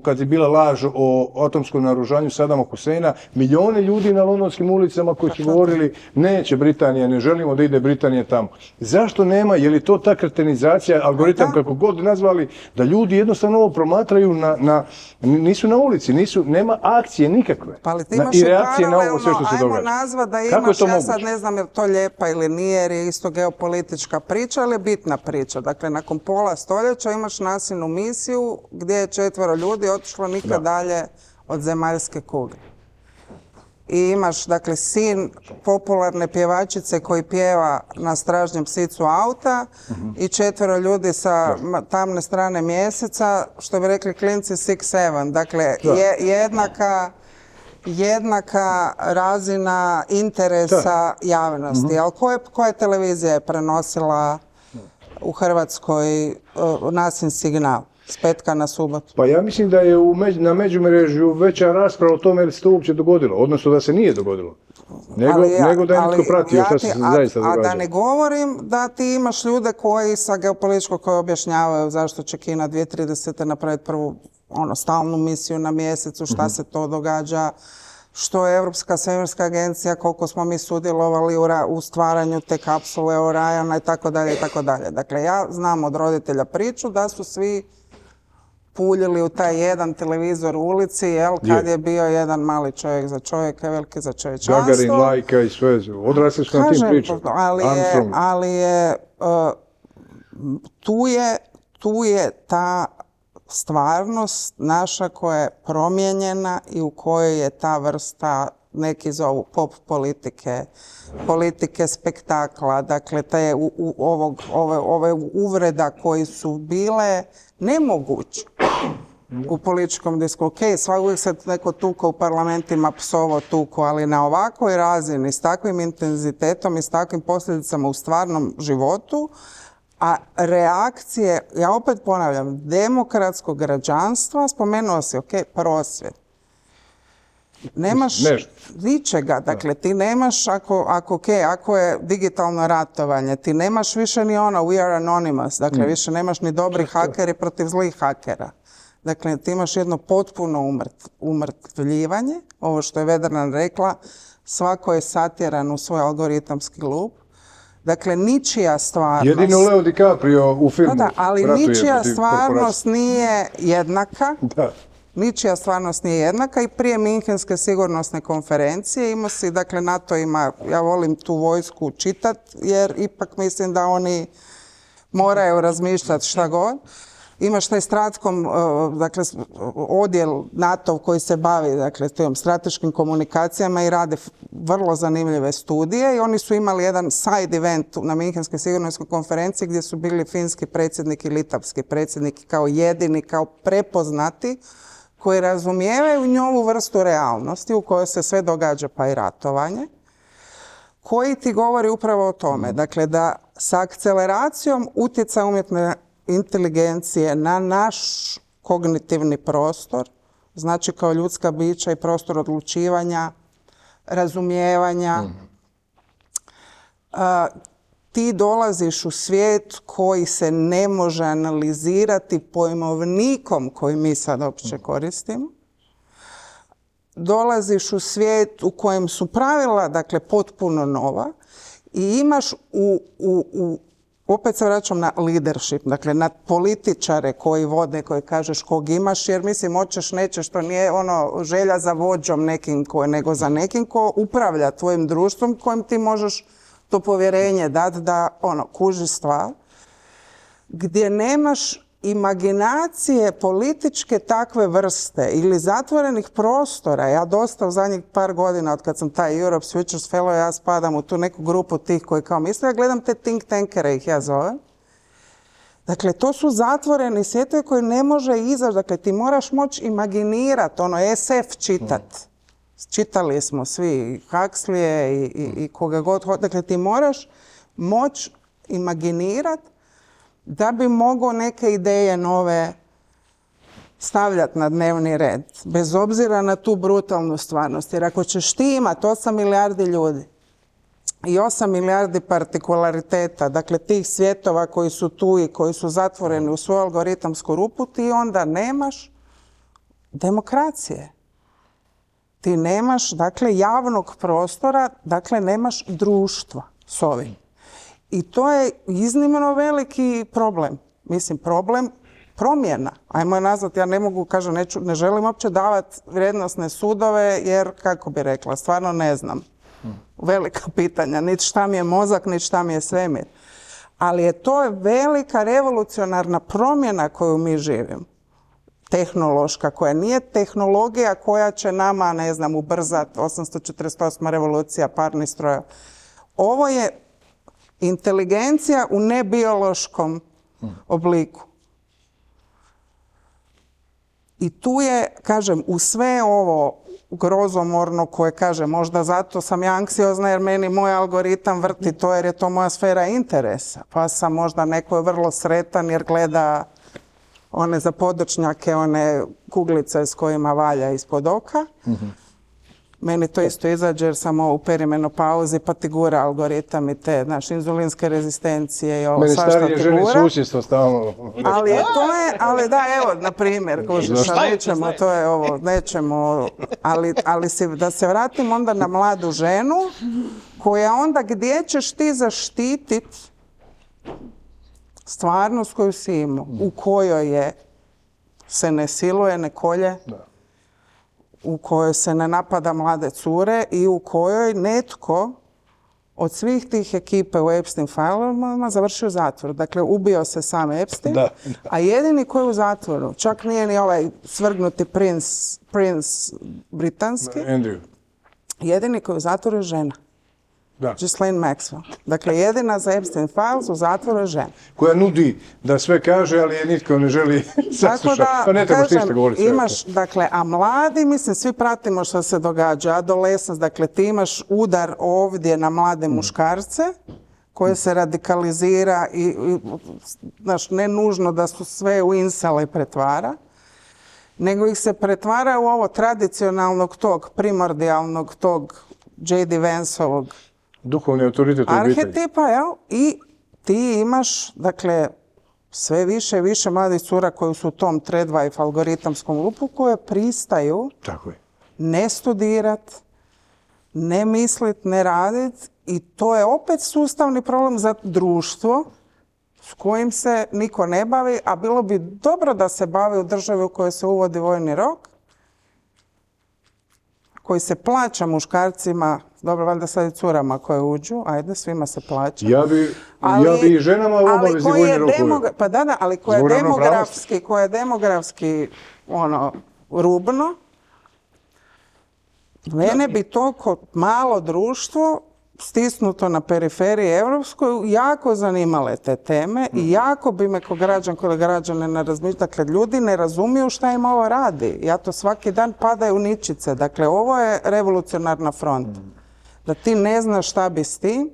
kad je bila laž o atomskom naoružanju Sadama Huseina, milijone ljudi na londonskim ulicama koji su govorili neće Britanija, ne želimo da ide Britanija Britanije tamo. Zašto nema, je li to ta kretenizacija, algoritam kako god nazvali, da ljudi jednostavno ovo promatraju nisu na ulici, nema akcije nikakve. Pa ali ti imaš i reakcije na ovo sve što se ajmo događa. nazvat da Kako je imaš, to ja sad moguće? ne znam je li to lijepa ili nije, jer je isto geopolitička priča, ali je bitna priča. Dakle, nakon pola stoljeća imaš nasilnu misiju gdje je 4 ljudi otišlo nikad dalje od zemaljske kugle. I imaš, dakle, sin popularne pjevačice koji pjeva na stražnjem sicu auta i 4 ljudi sa tamne strane mjeseca, što bi rekli klinci 6-7. Dakle, jednaka razina interesa javnosti. Ali koja televizija je prenosila u Hrvatskoj nasilni signal s petka na subotu? Pa ja mislim da je na međumrežju veća rasprava o tome li se to uopće dogodilo, odnosno da se nije dogodilo. Nego da je netko pratio šta se zaista događa. A da ne govorim da ti imaš ljude koji sa geopolitičkog koji objašnjavaju zašto će Kina 2030. napraviti prvu stalnu misiju na mjesecu, šta se to događa, što je Europska svemirska agencija, koliko smo mi sudjelovali u stvaranju te kapsule Oriona i tako dalje i tako dalje. Dakle, ja znam od roditelja priču da su svi puljili u taj jedan televizor u ulici, kad je bio jedan mali čovjek za čovjeka, veliki za čovječanstvo. Gagarin, Lajka i sve, odrasli su na tim pričama. Tu je ta stvarnost naša koja je promijenjena i u kojoj je ta vrsta, neki zovu pop politike spektakla, dakle ove uvreda koji su bile nemoguće u političkom diskursu. Uvijek se neko tuko u parlamentima, psovo tuko, ali na ovakvoj razini, s takvim intenzitetom i s takvim posljedicama u stvarnom životu, a reakcije, ja opet ponavljam, demokratskog građanstva, spomenuo si, prosvjed. Nemaš ničega, dakle ti nemaš, ako je digitalno ratovanje, ti nemaš više ni we are anonymous, dakle više nemaš ni dobri hakeri protiv zlih hakera. Dakle, ti imaš jedno potpuno umrtvljivanje, ovo što je Vedrana rekla, svako je satjeran u svoj algoritamski lup. Dakle, ničija stvarnost... Jedino Leo DiCaprio u filmu. Ali ničija stvarnost nije jednaka. Ničija stvarnost nije jednaka i prije Minhenske sigurnosne konferencije imao si, dakle, NATO ima, ja volim tu vojsku čitat, jer ipak mislim da oni moraju razmišljati šta god. Imaš taj dakle, odjel NATO koji se bavi, dakle, tim strateškim komunikacijama i rade vrlo zanimljive studije i oni su imali jedan side event na Minhenskoj sigurnosnoj konferenciji gdje su bili finski predsjednik i litavski predsjednik kao jedini, kao prepoznati, koji razumijevaju njovu vrstu realnosti u kojoj se sve događa, pa i ratovanje, koji ti govori upravo o tome. Dakle, da sa akceleracijom utjecaja umjetne inteligencije na naš kognitivni prostor, znači kao ljudska bića i prostor odlučivanja, razumijevanja, ti dolaziš u svijet koji se ne može analizirati pojmovnikom koji mi sad opće koristimo. Dolaziš u svijet u kojem su pravila, dakle, potpuno nova i imaš opet se vraćam na leadership, dakle na političare koji vode, koji kažeš kog imaš, jer mislim hoćeš, nećeš, to nije želja za vođom nekim nego za nekim ko upravlja tvojim društvom kojim ti možeš to povjerenje dati da kuži stvar, gdje nemaš imaginacije političke takve vrste ili zatvorenih prostora. Ja dosta u zadnjih par godina od kad sam taj Europe Futures Fellow, ja spadam u tu neku grupu tih koji kao misle, ja gledam te think tankere, ih ja zovem. Dakle, to su zatvoreni svijetovi koji ne može izaći. Dakle, ti moraš moći imaginirati, SF čitat. Čitali smo svi Huxleyje i koga god. Dakle, ti moraš moći imaginirati da bi mogao neke ideje nove stavljati na dnevni red, bez obzira na tu brutalnu stvarnost. Jer ako ćeš ti imati 8 milijardi ljudi i 8 milijardi partikulariteta, dakle tih svjetova koji su tu i koji su zatvoreni u svoju algoritamsku rupu, ti onda nemaš demokracije. Ti nemaš, dakle, javnog prostora, dakle, nemaš društva s ovim. I to je iznimno veliki problem. Mislim, problem promjena. Ajmo je nazvati, ja ne mogu, kažem, ne želim uopće davati vrijednosne sudove, jer, kako bi rekla, stvarno ne znam. Velika pitanja, niti šta mi je mozak, niti šta mi je svemir. Ali to je velika revolucionarna promjena koju mi živimo. Tehnološka, koja nije tehnologija koja će nama, ne znam, ubrzati 848. revolucija parnih strojeva. Ovo je inteligencija u nebiološkom obliku. I tu je, kažem, u sve ovo grozomorno koje, kažem, možda zato sam ja anksiozna jer meni moj algoritam vrti to jer je to moja sfera interesa. Pa sam možda neko je vrlo sretan jer gleda one zapodočnjake, one kuglice s kojima valja ispod oka. Meni to isto izađe jer sam u perimenopauzi pa ti gura algoritam i te, znaš, inzulinske rezistencije i ovo svašta ti gura. Meni starije žene susjedstvo stalno. Ali da, evo, na primjer, nećemo, to je ovo, nećemo, ali da se vratim onda na mladu ženu koja onda gdje ćeš ti zaštititi stvarnost koju si imao, u kojoj se ne siluje, ne kolje, u kojoj se ne napada mlade cure i u kojoj netko od svih tih ekipe u Epstein failovima završio u zatvoru. Dakle, ubio se sam Epstein, a jedini koji je u zatvoru, čak nije ni ovaj svrgnuti princ britanski, jedini koji je u zatvoru je žena. Ghislaine Maxwell. Dakle, jedina za Epstein Files u zatvoru je žena. Koja nudi da sve kaže, ali je nitko ne želi saslušati. Tako da, kažem, imaš, dakle, a mladi, mislim, svi pratimo što se događa, adolescence, dakle, ti imaš udar ovdje na mlade muškarce, koje se radikalizira i znaš, ne nužno da su sve u incele pretvara, nego ih se pretvara u ovo tradicionalnog tog, primordijalnog tog J.D. Vance-ovog duhovni autoritet u obitelji. Arhetipa, jel? I ti imaš, dakle, sve više i više mladih cura koji su u tom Treadwife algoritamskom lupu koje pristaju ne studirat, ne mislit, ne radit i to je opet sustavni problem za društvo s kojim se niko ne bavi, a bilo bi dobro da se bavi u državi u kojoj se uvodi vojni rok, koji se plaća muškarcima, dobro, valjda sad i curama koje uđu, ajde, svima se plaća. Ja bi i ženama u obavezi vojni rokovi. Pa da, ali koje je demografski rubno, mene bi to kod malo društvo stisnuto na periferiji evropskoj jako zanimale te teme i jako bi me ko građanko ili građane ne razmišljati. Dakle, ljudi ne razumiju šta im ovo radi. Ja to svaki dan padaju ničice. Dakle, ovo je revolucionarna fronta. Da ti ne znaš šta bi s tim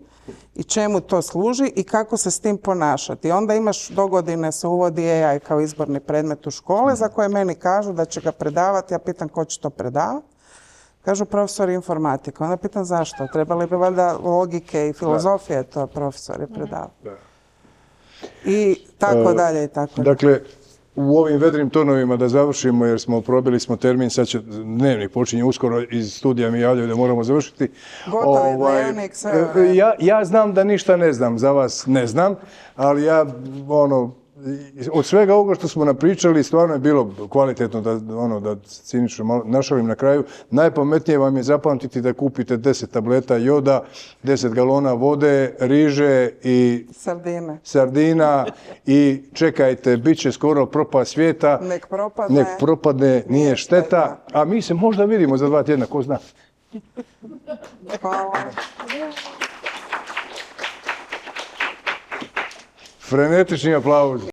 i čemu to služi i kako se s tim ponašati. I onda imaš, dogodine se uvodi AI kao izborni predmet u škole za koje meni kažu da će ga predavati. Ja pitam ko će to predavati. Kažu profesori informatike. Onda pitam zašto. Trebali bi valjda logike i filozofije to profesori predavati. I tako dalje i tako dalje. Dakle, u ovim vedrim tonovima da završimo jer probili smo termin, sad će dnevnik počinje uskoro, iz studija mi javljaju da moramo završiti. Gotovo je dnevnik, sve. Ja znam da ništa ne znam, za vas ne znam, ali ja od svega ovoga što smo napričali stvarno je bilo kvalitetno da cinično našalim na kraju. Najpametnije vam je zapamtiti da kupite 10 tableta joda, 10 galona vode, riže i sardina i čekajte, bit će skoro propast svijeta. Nek propadne, nije šteta. A mi se možda vidimo za 2 tjedna, ko zna. Hvala. Frenetični aplauz.